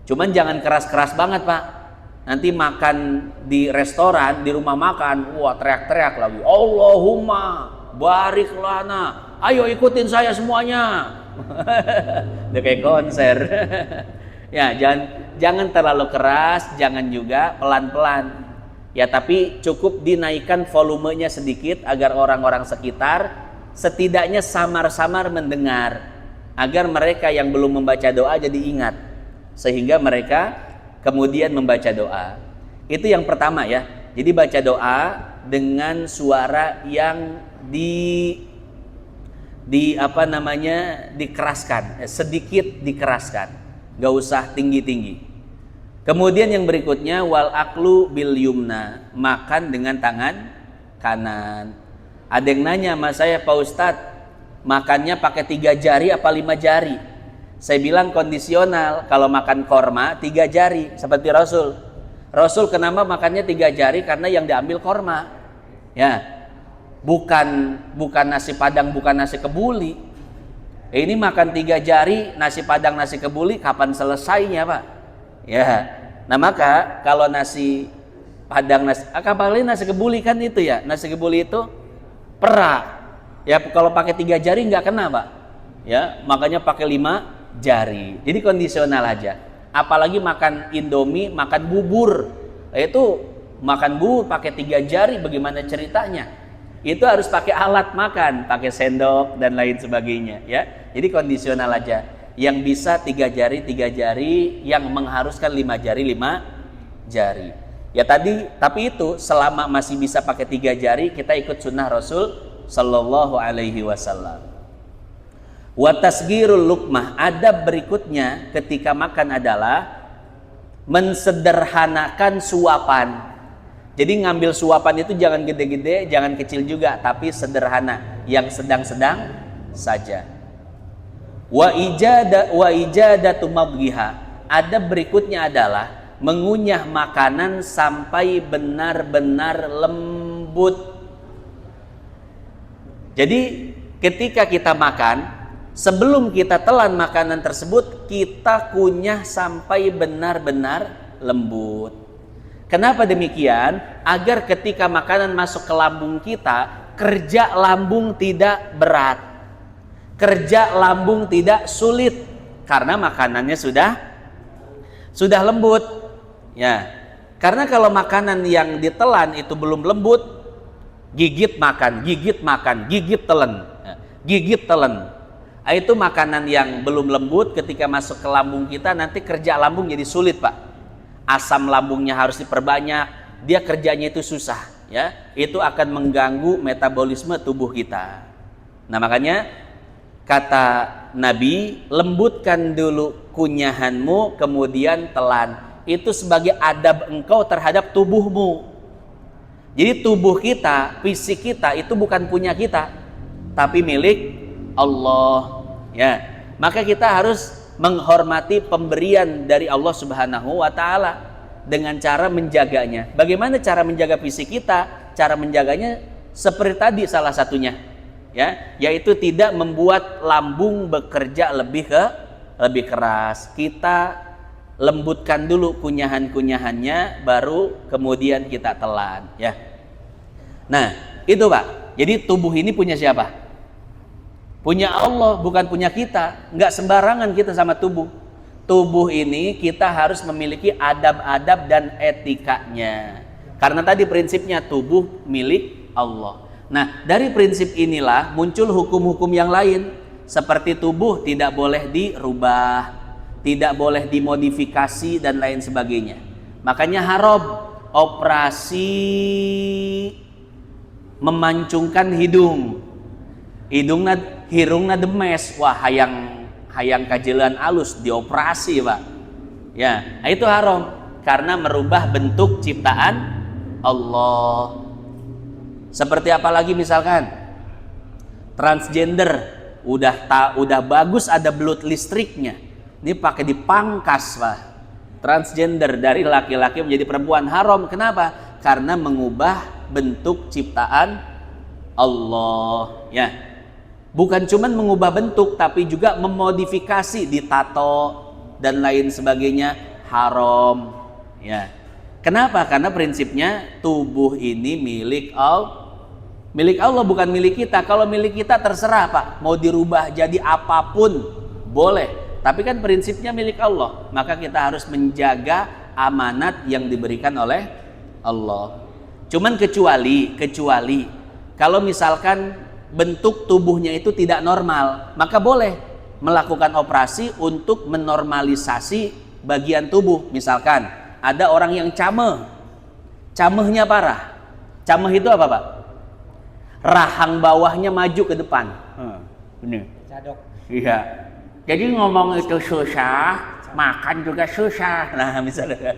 Cuman jangan keras-keras banget, Pak. Nanti makan di restoran, di rumah makan, wah teriak-teriak lagi, Allahumma barik lana, ayo ikutin saya semuanya. Udah kayak konser. Ya, jangan terlalu keras, jangan juga pelan-pelan. Ya, tapi cukup dinaikkan volumenya sedikit agar orang-orang sekitar setidaknya samar-samar mendengar, agar mereka yang belum membaca doa jadi ingat, sehingga mereka kemudian membaca doa. Itu yang pertama ya. Jadi baca doa dengan suara yang dikeraskan, sedikit dikeraskan, gak usah tinggi-tinggi. Kemudian yang berikutnya, wal aklu bil yumna, makan dengan tangan kanan. Ada yang nanya sama saya, Pak Ustadz, makannya pakai 3 jari apa 5 jari? Saya bilang kondisional. Kalau makan korma 3 jari seperti Rasul. Rasul kenapa makannya 3 jari? Karena yang diambil korma ya, bukan nasi padang, bukan nasi kebuli. Ini makan 3 jari nasi padang, nasi kebuli, kapan selesainya, Pak ya. Nah, maka kalau nasi padang, apalagi nasi kebuli kan itu ya, nasi kebuli itu perak ya, kalau pakai 3 jari nggak kena, Pak ya, makanya pakai 5 jari. Jadi kondisional aja. Apalagi makan Indomie, makan bubur Itu makan bubur pakai 3 jari, bagaimana ceritanya? Itu harus pakai alat makan, pakai sendok dan lain sebagainya, ya. Jadi kondisional aja. Yang bisa 3 jari, yang mengharuskan 5 jari, 5 jari. Ya tadi, tapi itu selama masih bisa pakai 3 jari, kita ikut sunnah Rasul Sallallahu Alaihi Wasallam. Wa tasgirul luqmah, adab berikutnya ketika makan adalah mensederhanakan suapan. Jadi ngambil suapan itu jangan gede-gede, jangan kecil juga, tapi sederhana, yang sedang-sedang saja. Wa ijadatu madghiha, adab berikutnya adalah mengunyah makanan sampai benar-benar lembut. Jadi ketika kita makan, sebelum kita telan makanan tersebut, kita kunyah sampai benar-benar lembut. Kenapa demikian? Agar ketika makanan masuk ke lambung kita, kerja lambung tidak berat, kerja lambung tidak sulit, karena makanannya sudah lembut. Ya, karena kalau makanan yang ditelan itu belum lembut, gigit makan, gigit telan, gigit telan. Itu makanan yang belum lembut, ketika masuk ke lambung kita nanti kerja lambung jadi sulit, Pak. Asam lambungnya harus diperbanyak, dia kerjanya itu susah, ya. Itu akan mengganggu metabolisme tubuh kita. Nah, makanya kata Nabi, lembutkan dulu kunyahanmu, kemudian telan. Itu sebagai adab engkau terhadap tubuhmu. Jadi tubuh kita, fisik kita itu bukan punya kita, tapi milik Allah, ya. Maka kita harus menghormati pemberian dari Allah Subhanahu wa taala dengan cara menjaganya. Bagaimana cara menjaga fisik kita? Cara menjaganya seperti tadi salah satunya, ya, yaitu tidak membuat lambung bekerja lebih keras. Kita lembutkan dulu kunyahan-kunyahannya, baru kemudian kita telan, ya. Nah, itu Pak. Jadi tubuh ini punya siapa? Punya Allah, bukan punya kita. Nggak sembarangan kita sama tubuh. Tubuh ini kita harus memiliki adab-adab dan etikanya. Karena tadi prinsipnya tubuh milik Allah. Nah, dari prinsip inilah muncul hukum-hukum yang lain. Seperti tubuh tidak boleh dirubah, tidak boleh dimodifikasi dan lain sebagainya. Makanya haram operasi memancungkan hidung. Hirungna demes, wah hayang kajelan alus dioperasi, Pak. Ya, itu haram karena merubah bentuk ciptaan Allah. Seperti apa lagi misalkan transgender, udah bagus ada belut listriknya. Ini pakai dipangkas, Pak. Transgender dari laki-laki menjadi perempuan, haram. Kenapa? Karena mengubah bentuk ciptaan Allah, ya. Bukan cuman mengubah bentuk, tapi juga memodifikasi, ditato dan lain sebagainya, haram, ya. Kenapa? Karena prinsipnya tubuh ini milik Allah, bukan milik kita. Kalau milik kita terserah, Pak, mau dirubah jadi apapun boleh. Tapi kan prinsipnya milik Allah, maka kita harus menjaga amanat yang diberikan oleh Allah. Cuman kecuali kalau misalkan bentuk tubuhnya itu tidak normal, maka boleh melakukan operasi untuk menormalisasi bagian tubuh. Misalkan ada orang yang camehnya parah. Cameh itu apa, Pak? Rahang bawahnya maju ke depan. Benar. Cadok. Iya. Jadi ngomong itu susah, makan juga susah. Nah, misalnya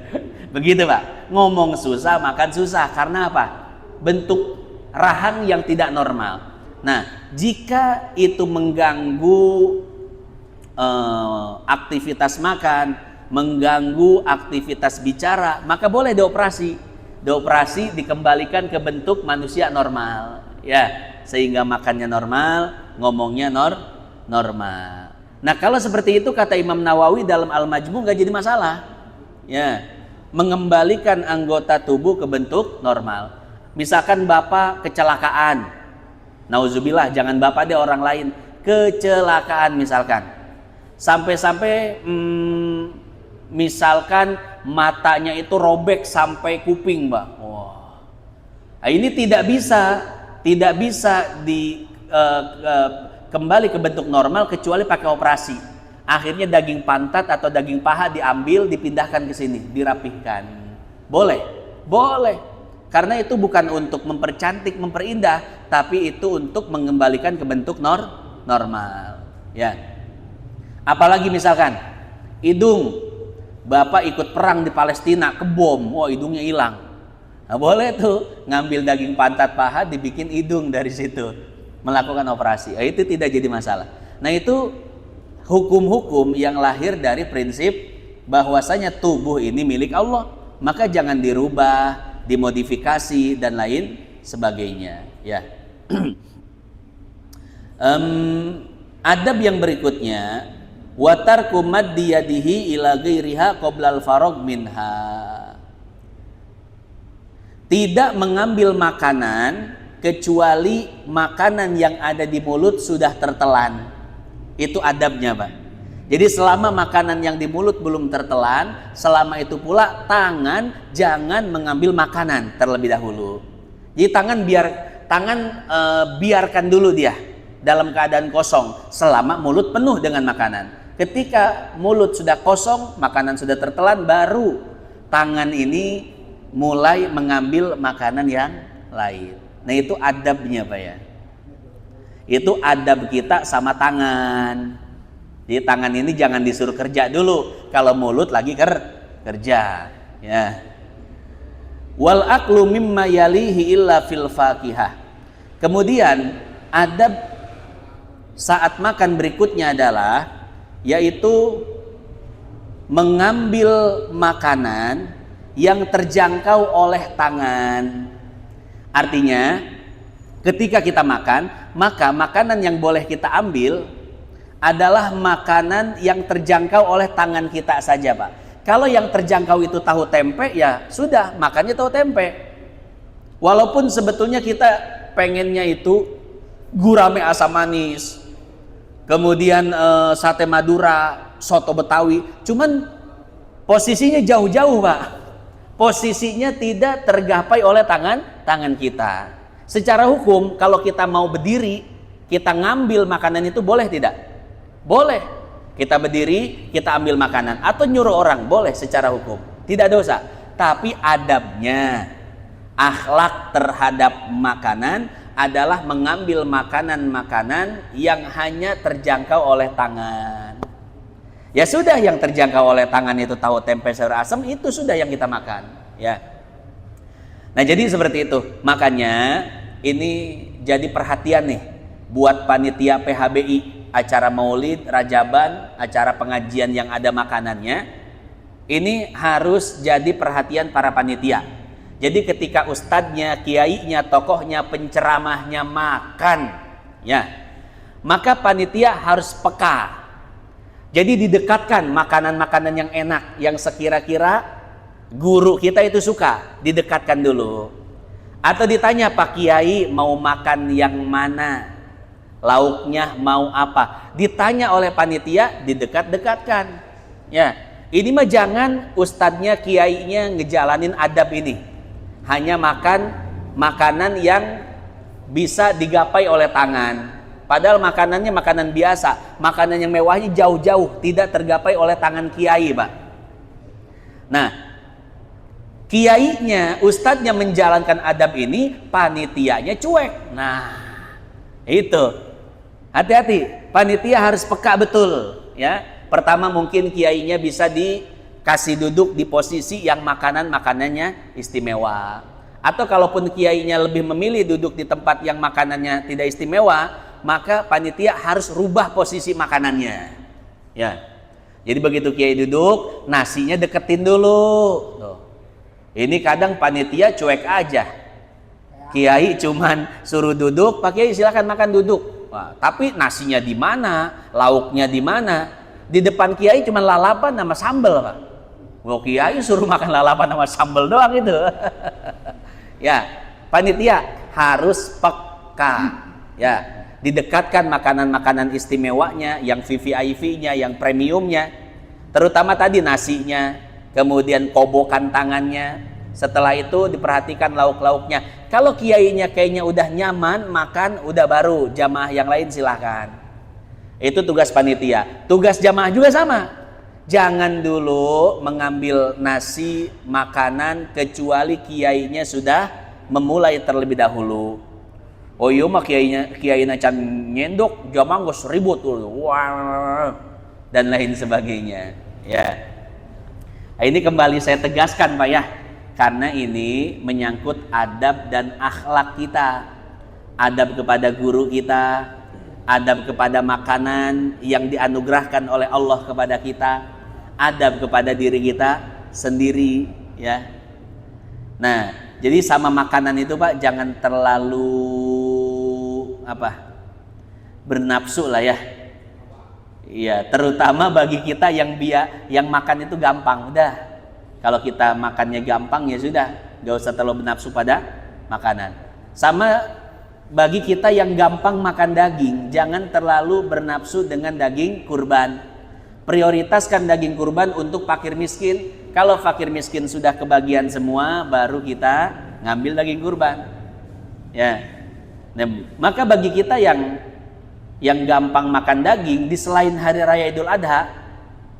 begitu, Pak. Ngomong susah, makan susah. Karena apa? Bentuk rahang yang tidak normal. Nah, jika itu mengganggu aktivitas makan, mengganggu aktivitas bicara, maka boleh dioperasi. Dioperasi, dikembalikan ke bentuk manusia normal, ya, sehingga makannya normal, ngomongnya normal. Nah, kalau seperti itu kata Imam Nawawi dalam Al-Majmu' nggak jadi masalah, ya, mengembalikan anggota tubuh ke bentuk normal. Misalkan bapak kecelakaan, nauzubillah, jangan bapak deh, orang lain, kecelakaan misalkan, sampai-sampai misalkan matanya itu robek sampai kuping, Pak. Wah. Nah, ini tidak bisa kembali ke bentuk normal kecuali pakai operasi. Akhirnya daging pantat atau daging paha diambil, dipindahkan ke sini, dirapihkan. Boleh. Karena itu bukan untuk mempercantik, memperindah, tapi itu untuk mengembalikan ke bentuk normal. Ya. Apalagi misalkan hidung, Bapak ikut perang di Palestina, kebom, wah hidungnya hilang. Nah, boleh tuh ngambil daging pantat paha, dibikin hidung dari situ, melakukan operasi. Itu tidak jadi masalah. Nah, itu hukum-hukum yang lahir dari prinsip bahwasanya tubuh ini milik Allah, maka jangan dirubah, dimodifikasi dan lain sebagainya. Ya. Adab yang berikutnya, wa tarku maddi yadihi ila ghairiha qabla al-faragh minha. Tidak mengambil makanan kecuali makanan yang ada di mulut sudah tertelan. Itu adabnya, Pak. Jadi selama makanan yang di mulut belum tertelan, selama itu pula tangan jangan mengambil makanan terlebih dahulu. Jadi biarkan dulu dia dalam keadaan kosong selama mulut penuh dengan makanan. Ketika mulut sudah kosong, makanan sudah tertelan, baru tangan ini mulai mengambil makanan yang lain. Nah, itu adabnya, Pak ya. Itu adab kita sama tangan. Jadi tangan ini jangan disuruh kerja dulu kalau mulut lagi kerja, ya. Wal aklu mimma yalihi illa fil fakihah. Kemudian adab saat makan berikutnya adalah yaitu mengambil makanan yang terjangkau oleh tangan. Artinya ketika kita makan, maka makanan yang boleh kita ambil adalah makanan yang terjangkau oleh tangan kita saja, Pak. Kalau yang terjangkau itu tahu tempe, ya sudah, makannya tahu tempe. Walaupun sebetulnya kita pengennya itu gurame asam manis, kemudian sate Madura, soto Betawi, cuman posisinya jauh-jauh, Pak. Posisinya tidak tergapai oleh tangan kita. Secara hukum kalau kita mau berdiri, kita ngambil makanan itu boleh tidak? Boleh. Kita berdiri, kita ambil makanan atau nyuruh orang, boleh secara hukum. Tidak dosa. Tapi adabnya, akhlak terhadap makanan adalah mengambil makanan-makanan yang hanya terjangkau oleh tangan. Ya sudah, yang terjangkau oleh tangan itu tahu tempe sayur asam, itu sudah yang kita makan, ya. Nah, jadi seperti itu. Makanya ini jadi perhatian nih buat panitia PHBI, acara maulid, rajaban, acara pengajian yang ada makanannya. Ini harus jadi perhatian para panitia. Jadi ketika ustadznya, kiainya, tokohnya, penceramahnya makan, ya, maka panitia harus peka. Jadi didekatkan makanan-makanan yang enak, yang sekira-kira guru kita itu suka, didekatkan dulu. Atau ditanya, Pak Kiai mau makan yang mana? Lauknya mau apa? Ditanya oleh panitia, didekat-dekatkan. Ya, ini mah jangan ustadznya, kiainya ngejalanin adab ini. Hanya makan makanan yang bisa digapai oleh tangan. Padahal makanannya makanan biasa, makanan yang mewahnya jauh-jauh tidak tergapai oleh tangan kiai, Pak. Nah, kiainya, ustadznya menjalankan adab ini, panitianya cuek. Nah, itu. Hati-hati, panitia harus peka betul, ya. Pertama mungkin kiainya bisa dikasih duduk di posisi yang makanannya istimewa. Atau kalaupun kiainya lebih memilih duduk di tempat yang makanannya tidak istimewa, maka panitia harus rubah posisi makanannya. Ya. Jadi begitu kiai duduk, nasinya deketin dulu. Tuh. Ini kadang panitia cuek aja. Kiai cuman suruh duduk, Pak Kiai silakan makan duduk. Wah, tapi nasinya di mana, lauknya di mana? Di depan kiai cuma lalapan sama sambal, Pak. Wah, kiai suruh makan lalapan sama sambal doang itu. Ya, panitia harus peka. Ya, didekatkan makanan-makanan istimewanya, yang VVIP-nya, yang premiumnya. Terutama tadi nasinya, kemudian kobokan tangannya. Setelah itu diperhatikan lauk-lauknya. Kalau kiainya kayaknya udah nyaman makan, udah baru jamaah yang lain silahkan. Itu tugas panitia. Tugas jamaah juga sama. Jangan dulu mengambil nasi, makanan kecuali kiainya sudah memulai terlebih dahulu. Oh iya mah kiainya can nyendok, jamaah gak seribut dulu. Wah, dan lain sebagainya. Ya. Ini kembali saya tegaskan Pak ya. Karena ini menyangkut adab dan akhlak kita. Adab kepada guru kita, adab kepada makanan yang dianugerahkan oleh Allah kepada kita, adab kepada diri kita sendiri ya. Nah, jadi sama makanan itu Pak jangan terlalu bernafsu lah ya. Iya, terutama bagi kita yang makan itu gampang. Udah, kalau kita makannya gampang ya sudah, gak usah terlalu bernafsu pada makanan. Sama bagi kita yang gampang makan daging, jangan terlalu bernafsu dengan daging kurban. Prioritaskan daging kurban untuk fakir miskin. Kalau fakir miskin sudah kebagian semua, baru kita ngambil daging kurban. Ya. Nah, maka bagi kita yang gampang makan daging, di selain hari raya Idul Adha,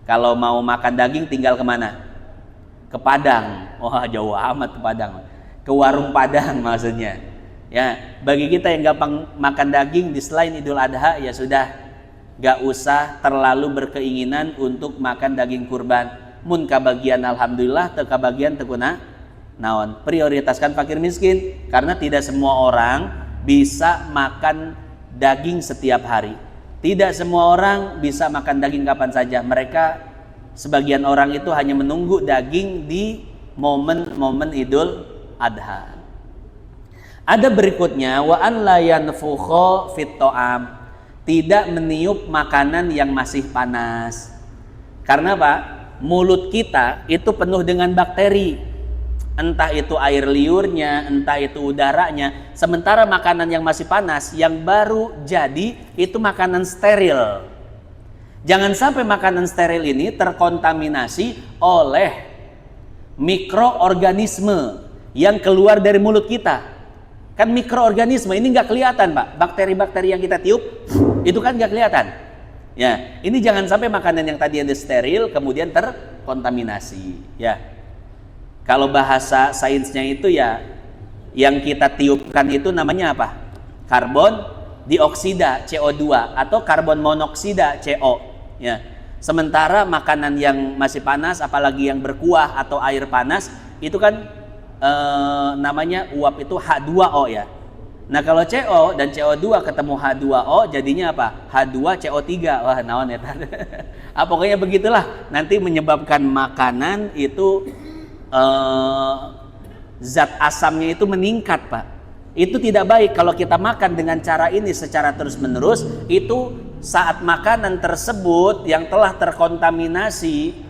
kalau mau makan daging tinggal kemana? Ke Padang. Wah, jauh amat ke Padang. Ke warung Padang maksudnya. Ya, bagi kita yang gampang makan daging di selain Idul Adha ya sudah, gak usah terlalu berkeinginan untuk makan daging kurban. Mun kabagian alhamdulillah, kabagian tekuna naon. Prioritaskan fakir miskin karena tidak semua orang bisa makan daging setiap hari. Tidak semua orang bisa makan daging kapan saja. Mereka sebagian orang itu hanya menunggu daging di momen-momen Idul Adha. Ada berikutnya wa an la yanfukha fit ta'am. Tidak meniup makanan yang masih panas. Karena Pak, mulut kita itu penuh dengan bakteri. Entah itu air liurnya, entah itu udaranya. Sementara makanan yang masih panas, yang baru jadi itu makanan steril. Jangan sampai makanan steril ini terkontaminasi oleh mikroorganisme yang keluar dari mulut kita. Kan mikroorganisme ini nggak kelihatan Pak. Bakteri-bakteri yang kita tiup itu kan nggak kelihatan. Ya, ini jangan sampai makanan yang tadi ada steril kemudian terkontaminasi. Ya, kalau bahasa sainsnya itu ya, yang kita tiupkan itu namanya apa? Karbon dioksida CO2 atau karbon monoksida CO. Ya, sementara makanan yang masih panas, apalagi yang berkuah atau air panas, itu kan namanya uap itu H2O ya. Nah kalau CO dan CO2 ketemu H2O jadinya apa? H2CO3. Wah naon ya. Pokoknya begitulah. Nanti menyebabkan makanan itu zat asamnya itu meningkat Pak. Itu tidak baik kalau kita makan dengan cara ini secara terus menerus. Itu saat makanan tersebut yang telah terkontaminasi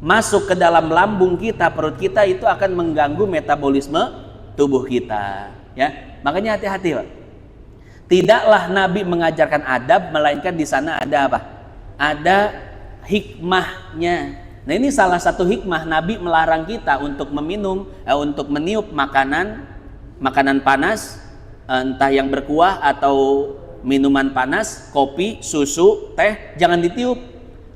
masuk ke dalam lambung kita, perut kita, itu akan mengganggu metabolisme tubuh kita. Ya, makanya hati-hati Pak. Tidaklah Nabi mengajarkan adab, melainkan di sana ada apa? Ada hikmahnya. Nah ini salah satu hikmah Nabi melarang kita untuk untuk meniup makanan panas, entah yang berkuah atau minuman panas, kopi, susu, teh, jangan ditiup.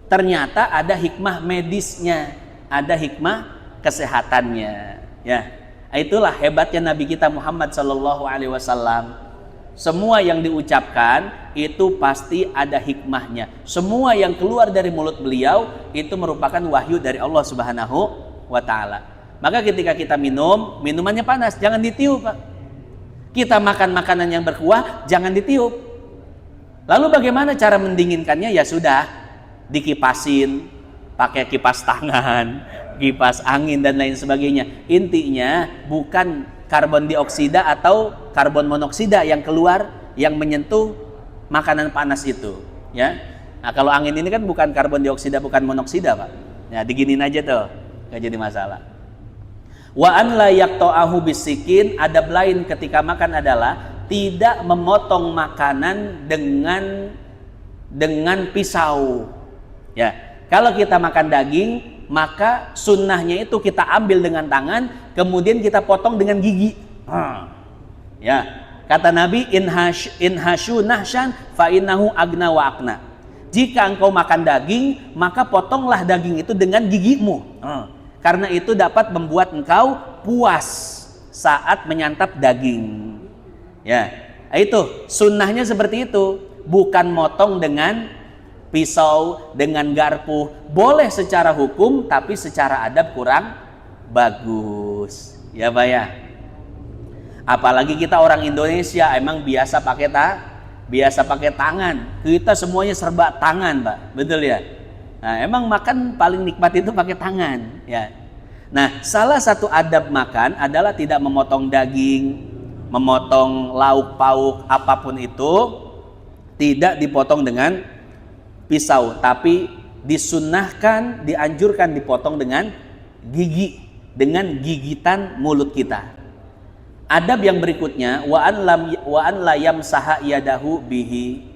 Ternyata ada hikmah medisnya, ada hikmah kesehatannya. Ya, itulah hebatnya Nabi kita Muhammad SAW. Semua yang diucapkan itu pasti ada hikmahnya. Semua yang keluar dari mulut beliau itu merupakan wahyu dari Allah Subhanahu wa Ta'ala. Maka ketika kita minum, minumannya panas, jangan ditiup Pak. Kita makan makanan yang berkuah, jangan ditiup. Lalu bagaimana cara mendinginkannya? Ya sudah, dikipasin, pakai kipas tangan, kipas angin dan lain sebagainya. Intinya bukan karbon dioksida atau karbon monoksida yang keluar yang menyentuh makanan panas itu, ya. Nah, kalau angin ini kan bukan karbon dioksida, bukan monoksida, Pak. Ya, diginin aja tuh, nggak jadi masalah. Wa an la yaqta'ahu bisikin, adab lain ketika makan adalah tidak memotong makanan dengan pisau. Ya, Kalau kita makan daging, maka sunnahnya itu kita ambil dengan tangan, kemudian kita potong dengan gigi. Ya, kata Nabi, inhasyu nahsyan fa innahu agna wa akna. Jika engkau makan daging, maka potonglah daging itu dengan gigimu. Karena itu dapat membuat engkau puas saat menyantap daging. Ya, itu sunnahnya seperti itu. Bukan motong dengan pisau, dengan garpu. Boleh secara hukum, tapi secara adab kurang bagus. Ya Pak ya. Apalagi kita orang Indonesia emang biasa pakai tangan. Kita semuanya serba tangan, Pak. Betul ya? Nah, emang makan paling nikmat itu pakai tangan, ya. Nah, salah satu adab makan adalah tidak memotong daging, memotong lauk pauk apapun itu tidak dipotong dengan pisau, tapi disunnahkan, dianjurkan dipotong dengan gigi, dengan gigitan mulut kita. Adab yang berikutnya, wa an la yamsaha yadahu bihi.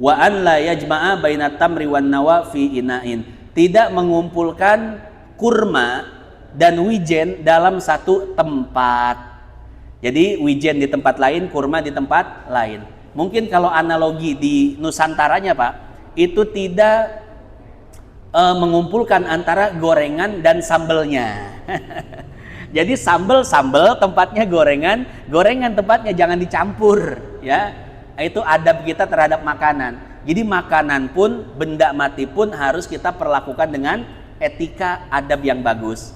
Wa an la yajma'a baina tamri wan nawa fi ina'in. Tidak mengumpulkan kurma dan wijen dalam satu tempat. Jadi wijen di tempat lain, kurma di tempat lain. Mungkin kalau analogi di Nusantaranya Pak, itu tidak mengumpulkan antara gorengan dan sambelnya. Jadi sambel tempatnya gorengan tempatnya, jangan dicampur, ya. Itu adab kita terhadap makanan. Jadi makanan pun, benda mati pun harus kita perlakukan dengan etika adab yang bagus.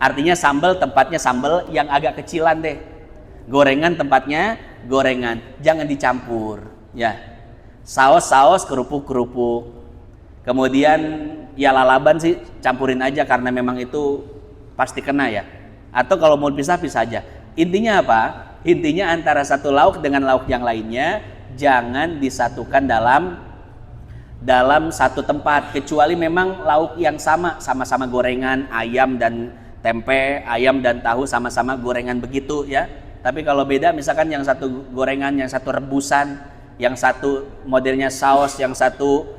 Artinya sambel tempatnya sambel yang agak kecilan deh. Gorengan tempatnya gorengan, jangan dicampur, ya. Saus kerupuk. Kemudian ya lalaban sih campurin aja karena memang itu pasti kena ya. Atau kalau mau pisah aja. Intinya apa? Intinya antara satu lauk dengan lauk yang lainnya jangan disatukan dalam satu tempat, kecuali memang lauk yang sama-sama gorengan, ayam dan tempe, ayam dan tahu sama-sama gorengan begitu ya. Tapi kalau beda misalkan yang satu gorengan, yang satu rebusan, yang satu modelnya saus, yang satu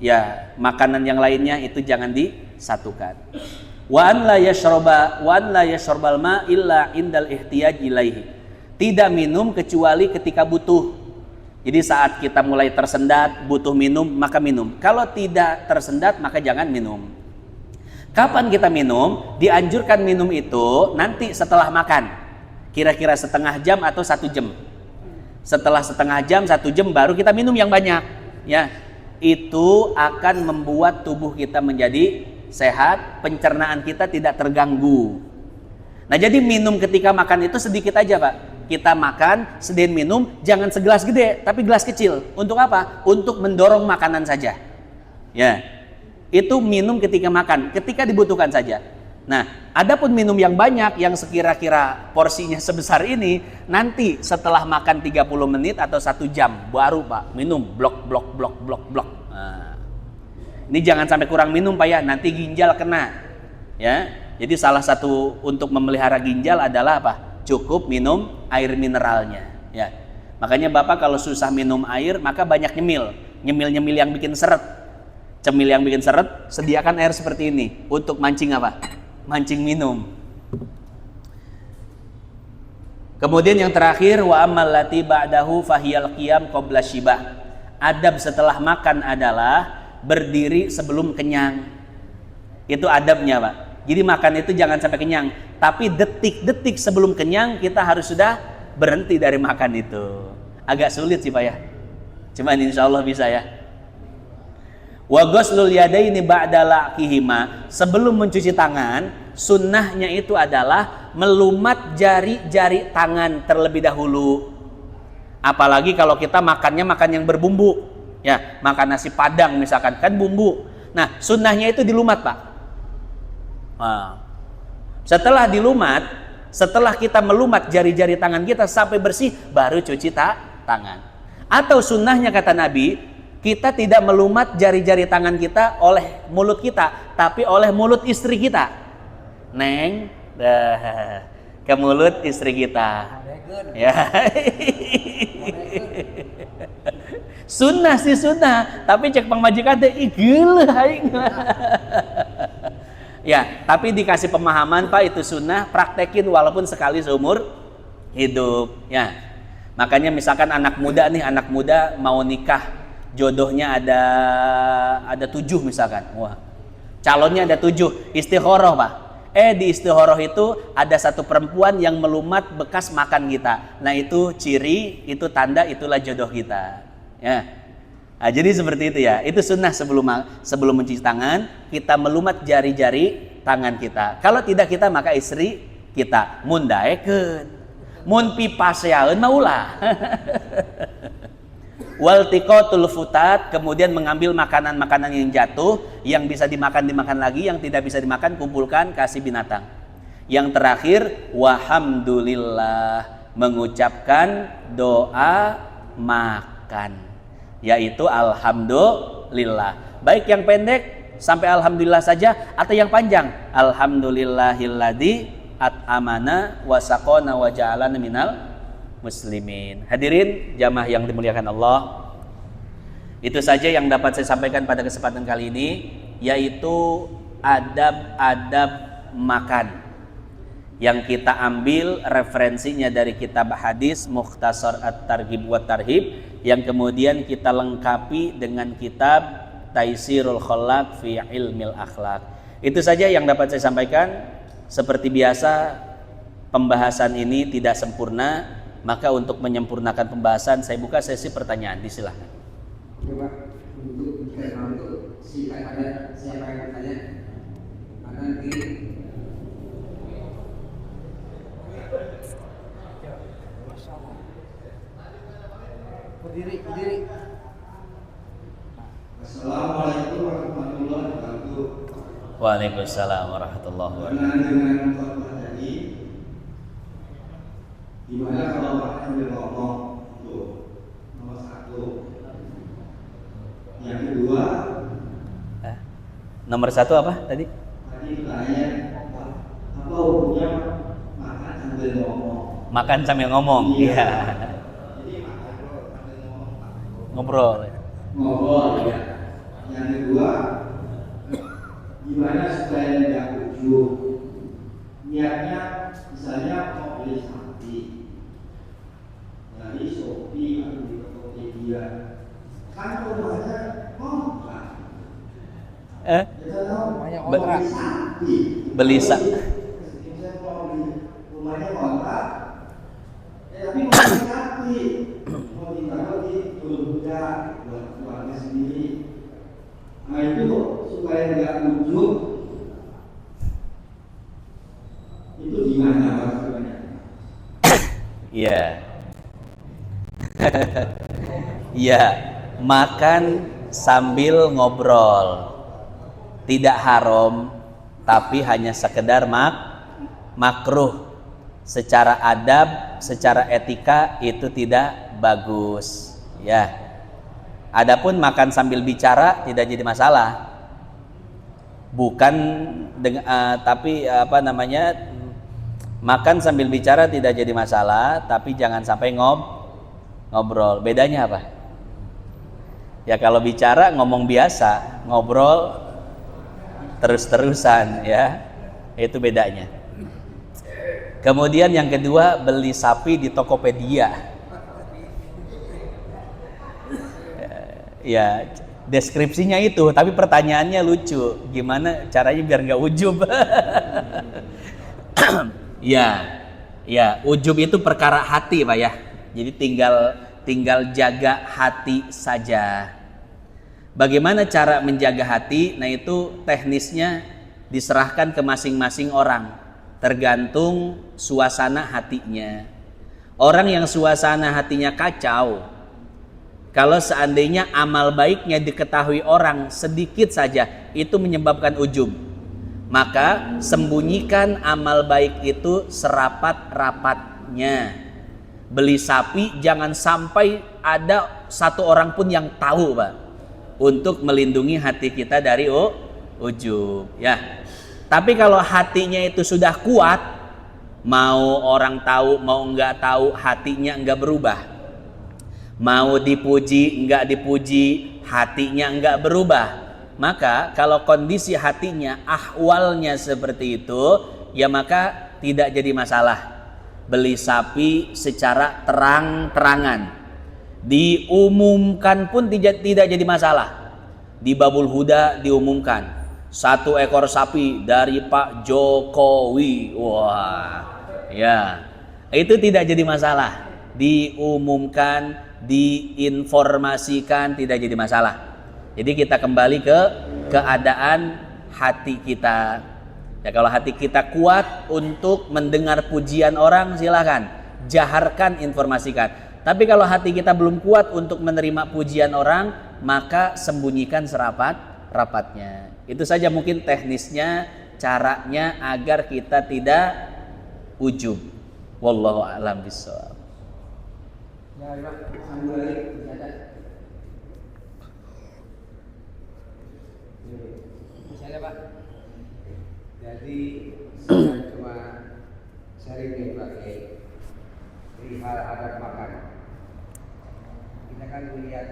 ya makanan yang lainnya itu jangan disatukan. Wa an la yashrabal ma illa indal ihtiyaj ilaihi. Tidak minum kecuali ketika butuh. Jadi saat kita mulai tersendat, butuh minum, maka minum. Kalau tidak tersendat, maka jangan minum. Kapan kita minum? Dianjurkan minum itu nanti setelah makan. Kira-kira setengah jam atau 1 jam. Setelah setengah jam, 1 jam baru kita minum yang banyak, ya. Itu akan membuat tubuh kita menjadi sehat, pencernaan kita tidak terganggu. Nah, jadi minum ketika makan itu sedikit aja, Pak. Kita makan, sediain minum, jangan segelas gede, tapi gelas kecil. Untuk apa? Untuk mendorong makanan saja. Ya. Itu minum ketika makan, ketika dibutuhkan saja. Nah, adapun minum yang banyak, yang sekira-kira porsinya sebesar ini, nanti setelah makan 30 menit atau 1 jam, baru Pak, minum blok. Nah, ini jangan sampai kurang minum Pak ya, nanti ginjal kena. Ya, jadi salah satu untuk memelihara ginjal adalah apa? Cukup minum air mineralnya. Ya, makanya Bapak kalau susah minum air, maka banyak nyemil yang bikin seret. Cemil yang bikin seret, sediakan air seperti ini untuk mancing apa? Mancing minum. Kemudian yang terakhir, wa ammal lati ba'dahu fahiyal qiyam qabla syibah. Adab setelah makan adalah berdiri sebelum kenyang. Itu adabnya, Pak. Jadi makan itu jangan sampai kenyang, tapi detik-detik sebelum kenyang kita harus sudah berhenti dari makan itu. Agak sulit sih, Pak ya. Cuman insya Allah bisa ya. Wa ghuslul yadaini ba'da laqihima. Sebelum mencuci tangan, sunnahnya itu adalah melumat jari-jari tangan terlebih dahulu. Apalagi kalau kita makan yang berbumbu, ya, makan nasi padang misalkan, kan bumbu. Nah, sunnahnya itu dilumat, Pak. Nah, setelah dilumat, setelah kita melumat jari-jari tangan kita sampai bersih, baru cuci tangan. Atau sunnahnya kata Nabi, kita tidak melumat jari-jari tangan kita oleh mulut kita, tapi oleh mulut istri kita. Neng, ke mulut istri kita. Ya. Sunnah sih sunnah, tapi cek pamajikan teh geuleuh aing. Ya, tapi dikasih pemahaman Pak itu sunnah, praktekin walaupun sekali seumur hidup. Ya, makanya misalkan anak muda mau nikah, jodohnya ada 7 misalkan, wah, calonnya ada 7, istikharah Pak. Di istikharah itu ada satu perempuan yang melumat bekas makan kita. Nah itu ciri, itu tanda, itulah jodoh kita. Ya. Nah, jadi seperti itu ya. Itu sunnah sebelum mencuci tangan kita melumat jari-jari tangan kita. Kalau tidak kita maka istri kita mundaekeun. Mun pipaseaeun mah ulah. Waltiqatul futat, kemudian mengambil makanan-makanan yang jatuh, yang bisa dimakan lagi, yang tidak bisa dimakan kumpulkan kasih binatang. Yang terakhir wahamdulillah, mengucapkan doa makan, yaitu alhamdulillah. Baik yang pendek sampai alhamdulillah saja atau yang panjang alhamdulillahilladzi at'amana wa saqana wa ja'alana minal muslimin. Hadirin jamaah yang dimuliakan Allah, itu saja yang dapat saya sampaikan pada kesempatan kali ini, yaitu adab-adab makan yang kita ambil referensinya dari kitab hadis Mukhtasar At-Targhib wa Tarhib, yang kemudian kita lengkapi dengan kitab Taisirul Khallaq fi Ilmil Akhlaq. Itu saja yang dapat saya sampaikan. Seperti biasa, pembahasan ini tidak sempurna, maka untuk menyempurnakan pembahasan saya buka sesi pertanyaan, disilahkan. Coba untuk siapa yang bertanya? Nanti berdiri. Assalamualaikum warahmatullahi wabarakatuh. Waalaikumsalam warahmatullahi wabarakatuh. Dengan khotbah tadi, gimana kalau makan sambil ngomong? Tuh, nomor 1. Yang kedua, nomor 1 apa tadi? Tadi tanya apa hukumnya makan sambil ngomong? Makan sambil ngomong. Iya. Jadi makan sambil ngomong. Ngobrol. Ya. Yang kedua, gimana supaya tidak ujub? Niatnya misalnya mau beli sapi dari Shopee atau di Tokopedia, kan rumahnya kontrak. Beli sapi. Beli sapi. Misalnya mau beli rumahnya kontrak, tapi mau beli sapi, mau ditaruh di Jogja buat keluarga sendiri. Nah itu supaya tidak ujub, itu gimana maksudnya? Iya. Iya, makan sambil ngobrol tidak haram, tapi hanya sekedar makruh. Secara adab, secara etika itu tidak bagus. Ya. Adapun makan sambil bicara tidak jadi masalah. Bukan tapi makan sambil bicara tidak jadi masalah, tapi jangan sampai ngobrol. Bedanya apa? Ya kalau bicara ngomong biasa, ngobrol terus-terusan, ya. Itu bedanya. Kemudian yang kedua, beli sapi di Tokopedia. Ya, deskripsinya itu, tapi pertanyaannya lucu. Gimana caranya biar nggak ujub? Ya, ujub itu perkara hati, Pak ya. Jadi tinggal jaga hati saja. Bagaimana cara menjaga hati? Nah, itu teknisnya diserahkan ke masing-masing orang, tergantung suasana hatinya. Orang yang suasana hatinya kacau, kalau seandainya amal baiknya diketahui orang sedikit saja, itu menyebabkan ujub. Maka sembunyikan amal baik itu serapat-rapatnya. Beli sapi jangan sampai ada satu orang pun yang tahu, Pak, untuk melindungi hati kita dari ujub, ya. Tapi kalau hatinya itu sudah kuat, Mau orang tahu, mau nggak tahu, hatinya nggak berubah. Mau dipuji, nggak dipuji, hatinya nggak berubah. Maka kalau kondisi hatinya, ahwalnya seperti itu, ya maka tidak jadi masalah. Beli sapi secara terang-terangan, diumumkan pun tidak jadi masalah. Di Babul Huda diumumkan 1 ekor sapi dari Pak Jokowi. Wah, ya, itu tidak jadi masalah. Diumumkan, diinformasikan, tidak jadi masalah. Jadi kita kembali ke keadaan hati kita. Ya, kalau hati kita kuat untuk mendengar pujian orang, silakan jaharkan, informasikan. Tapi kalau hati kita belum kuat untuk menerima pujian orang, maka sembunyikan serapat-rapatnya. Itu saja mungkin teknisnya, caranya agar kita tidak ujub. Wallahu a'lam bishawab. Ya, Pak, sambung lagi ada. Misalnya Pak, jadi saya cuma sharing nih Pak, perihal adab makan. Kita kan melihat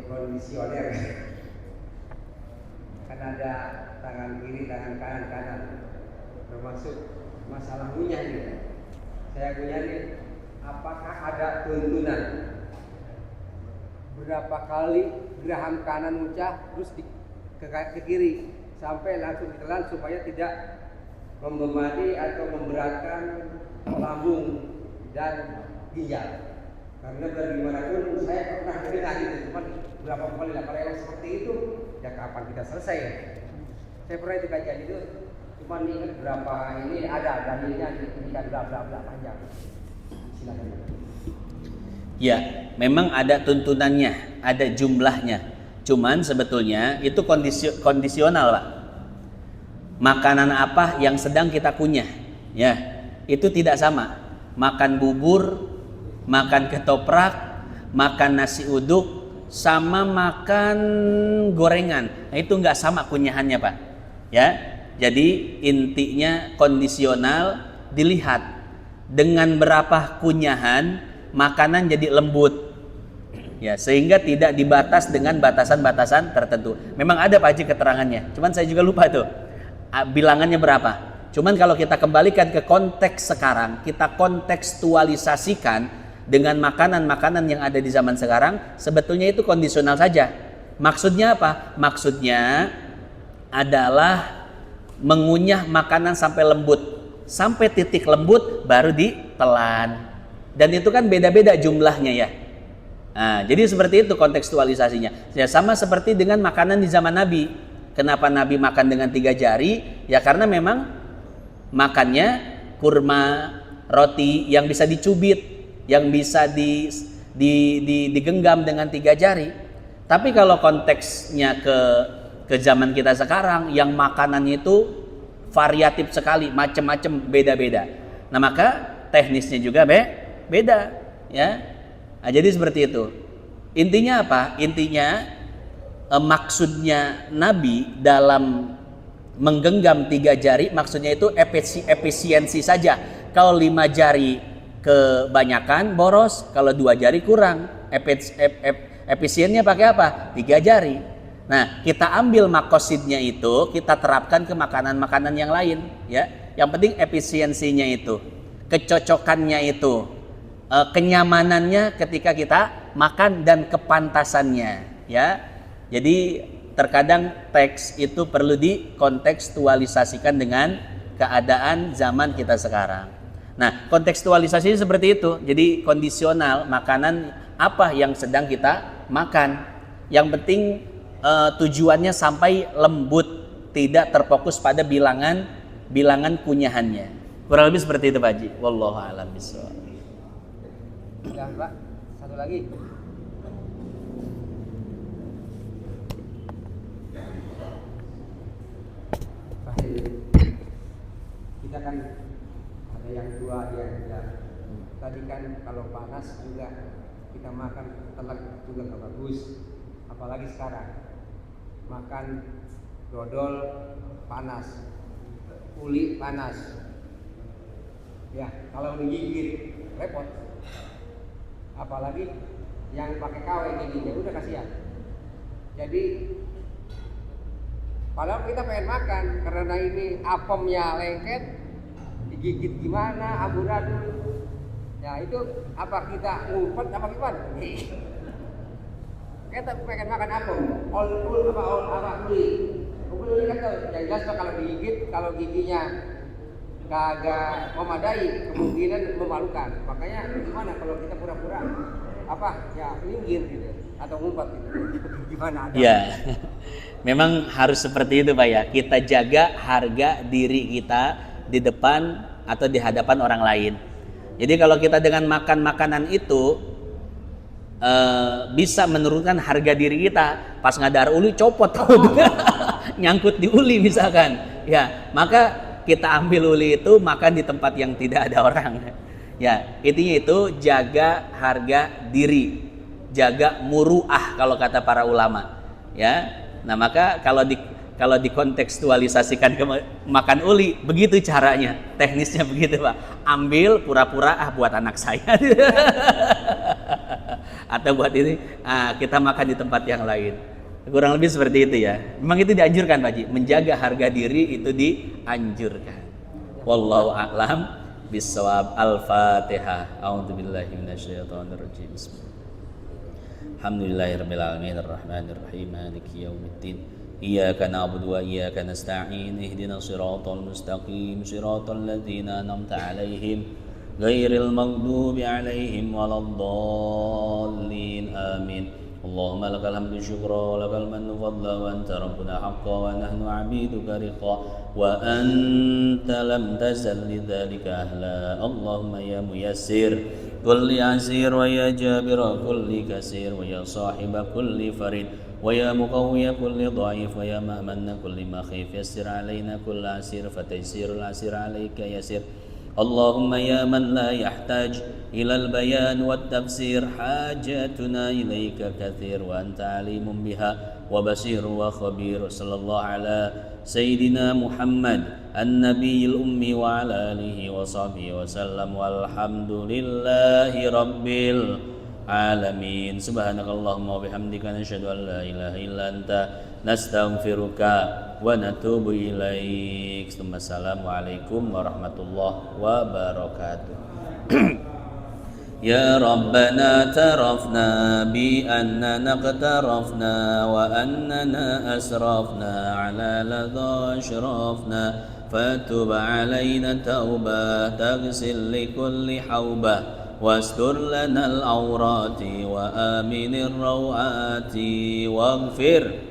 kondisioner, kan ada tangan kiri, tangan kanan, termasuk masalah kunyah nih. Saya kunyah nih, apakah ada tuntunan berapa kali geraham kanan muncah terus ke kiri sampai langsung ditelan supaya tidak membebani atau memberatkan lambung dan ginjal? Karena bagaimanapun saya pernah dengar itu, cuman berapa kali lah. Kalau yang seperti itu, ya kapan kita selesai ya? Saya pernah itu kajian itu, cuman ingat berapa ini ada dalilnya, ini kan bla bla bla panjang. Silakan. Ya, memang ada tuntunannya, ada jumlahnya. Cuman sebetulnya itu kondisional, Pak. Makanan apa yang sedang kita kunyah, ya, itu tidak sama. Makan bubur, makan ketoprak, makan nasi uduk, sama makan gorengan. Nah, itu nggak sama kunyahannya, Pak. Ya, jadi intinya kondisional, dilihat dengan berapa kunyahan makanan jadi lembut. Ya, sehingga tidak dibatas dengan batasan-batasan tertentu. Memang ada Pak Haji keterangannya, cuman saya juga lupa tuh bilangannya berapa. Cuman kalau kita kembalikan ke konteks sekarang, kita kontekstualisasikan dengan makanan-makanan yang ada di zaman sekarang, sebetulnya itu kondisional saja. Maksudnya apa? Maksudnya adalah mengunyah makanan sampai lembut, sampai titik lembut baru ditelan. Dan itu kan beda-beda jumlahnya ya. Nah, jadi seperti itu kontekstualisasinya. Ya, sama seperti dengan makanan di zaman Nabi. Kenapa Nabi makan dengan 3 jari? Ya karena memang makannya kurma, roti yang bisa dicubit, yang bisa digenggam dengan 3 jari. Tapi kalau konteksnya ke zaman kita sekarang, yang makanannya itu variatif sekali, macam-macam, beda-beda. Nah, maka teknisnya juga beda, ya. Nah, jadi seperti itu. Intinya apa? Intinya maksudnya Nabi dalam menggenggam 3 jari, maksudnya itu efisiensi saja. Kalau 5 jari kebanyakan boros, kalau 2 jari kurang. Efisiennya pakai apa? 3 jari. Nah, kita ambil makosidnya itu, kita terapkan ke makanan-makanan yang lain, ya. Yang penting efisiensinya itu, kecocokannya itu, kenyamanannya ketika kita makan dan kepantasannya, ya. Jadi terkadang teks itu perlu dikontekstualisasikan dengan keadaan zaman kita sekarang. Nah, kontekstualisasinya seperti itu. Jadi kondisional, makanan apa yang sedang kita makan. Yang penting tujuannya sampai lembut, tidak terfokus pada bilangan kunyahannya. Kurang lebih seperti itu Pak Haji. Wallahu a'lam bishawab. Ya Pak, satu lagi. Kita kan ada yang 2, ada yang 3. Tadi kan kalau panas juga kita makan telak juga gak bagus. Apalagi sekarang makan dodol panas, uli panas, Ya, kalau menggigit repot. Apalagi yang pakai kawai giginya udah kasihan. Jadi padahal kita pengen makan karena ini apemnya lengket, digigit gimana, amburadul. Ya itu apa kita ngumpet apa gimana? Kita pengen makan apem, ul apa uli. Uli kan tuh, yang jelas kalau digigit, kalau giginya kagak memadai, kemungkinan memalukan. Makanya gimana kalau kita pura-pura apa ya minggir gitu atau ngumpet gitu. Gimana ada? Ya. Memang harus seperti itu Pak ya. Kita jaga harga diri kita di depan atau di hadapan orang lain. Jadi kalau kita dengan makan makanan itu bisa menurunkan harga diri kita, pas ngadar uli copot nyangkut di uli misalkan. Ya, maka kita ambil uli itu makan di tempat yang tidak ada orang. Ya, intinya itu jaga harga diri, jaga muruah kalau kata para ulama. Ya. Nah, maka kalau dikontekstualisasikan ke makan uli, begitu caranya, teknisnya begitu Pak. Ambil pura-pura buat anak saya, atau buat ini kita makan di tempat yang lain. Kurang lebih seperti itu ya. Memang itu dianjurkan Pak Ji, menjaga harga diri itu dianjurkan. Wallahu a'lam bishawab. Al-Fatihah. A'udzubillahi minasyaitonirrajim. Alhamdulillahirabbil alamin arrahmanir rahim maliki yaumiddin. Iyyaka na'budu wa iyyaka nasta'in. Ihdinas siratal mustaqim. Siratal ladzina an'amta 'alaihim ghairil maghdubi 'alaihim waladdallin. Amin. Allahumma lakal hamdu syukra wa lakal mannu fadla wa anta rabbuna haqqa wa nahnu 'abiduka riqa wa anta lam tazal lidzalika ahla. Allahumma ya muyassir kulli asir wa ya jabira kulli kasir wa ya sahiba kulli farid wa ya muqawwiya kulli dhaif wa ya ma'manna kulli makhif yassir alaina kulli asir fataysirul asir alayka yasir. Allahumma ya man la yahtaj ilal bayan wat tafsir hajatuna ilaika kathir wa anta alimun biha wa basir wa khabir. Sallallahu ala sayyidina Muhammad an-nabiyil ummi wa ala alihi wa sahbihi wa sallam walhamdulillahi rabbil alamin. Subhanakallahumma wa bihamdika nashhadu an la ilaha illa anta nastaghfiruka wa natubu ilaik. Assalamualaikum warahmatullahi wabarakatuh. Ya Rabbana tarafna bi annana qtarafna wa annana asrafna ala ladha ashrafna fatub alaina tauba taghsil li kulli hauba wastur lana al-awrati wa aminir rawati waghfir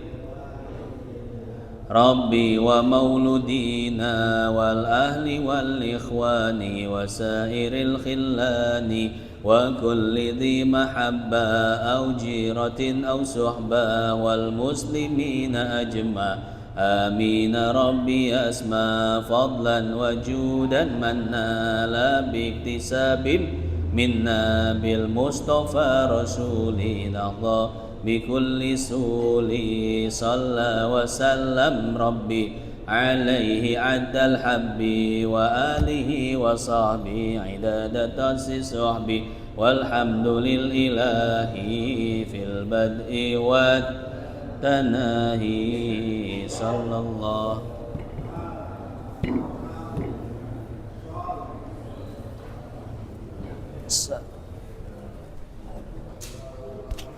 Rabbi wa mauludina wal ahli wal ikhwani wa sairil khillani wa kulli dhi mahabba aw jiratin aw suhba wal muslimina ajma. Amin Rabbi asma fadlan wa judan manna la biktisabim minna bil mustafa rasulina Allah بكل سولي صلى وسلم ربي عليه عد الحب وآله وصحبه عداد تأسيس صحبي والحمد لله في البدء والتناهي صلى الله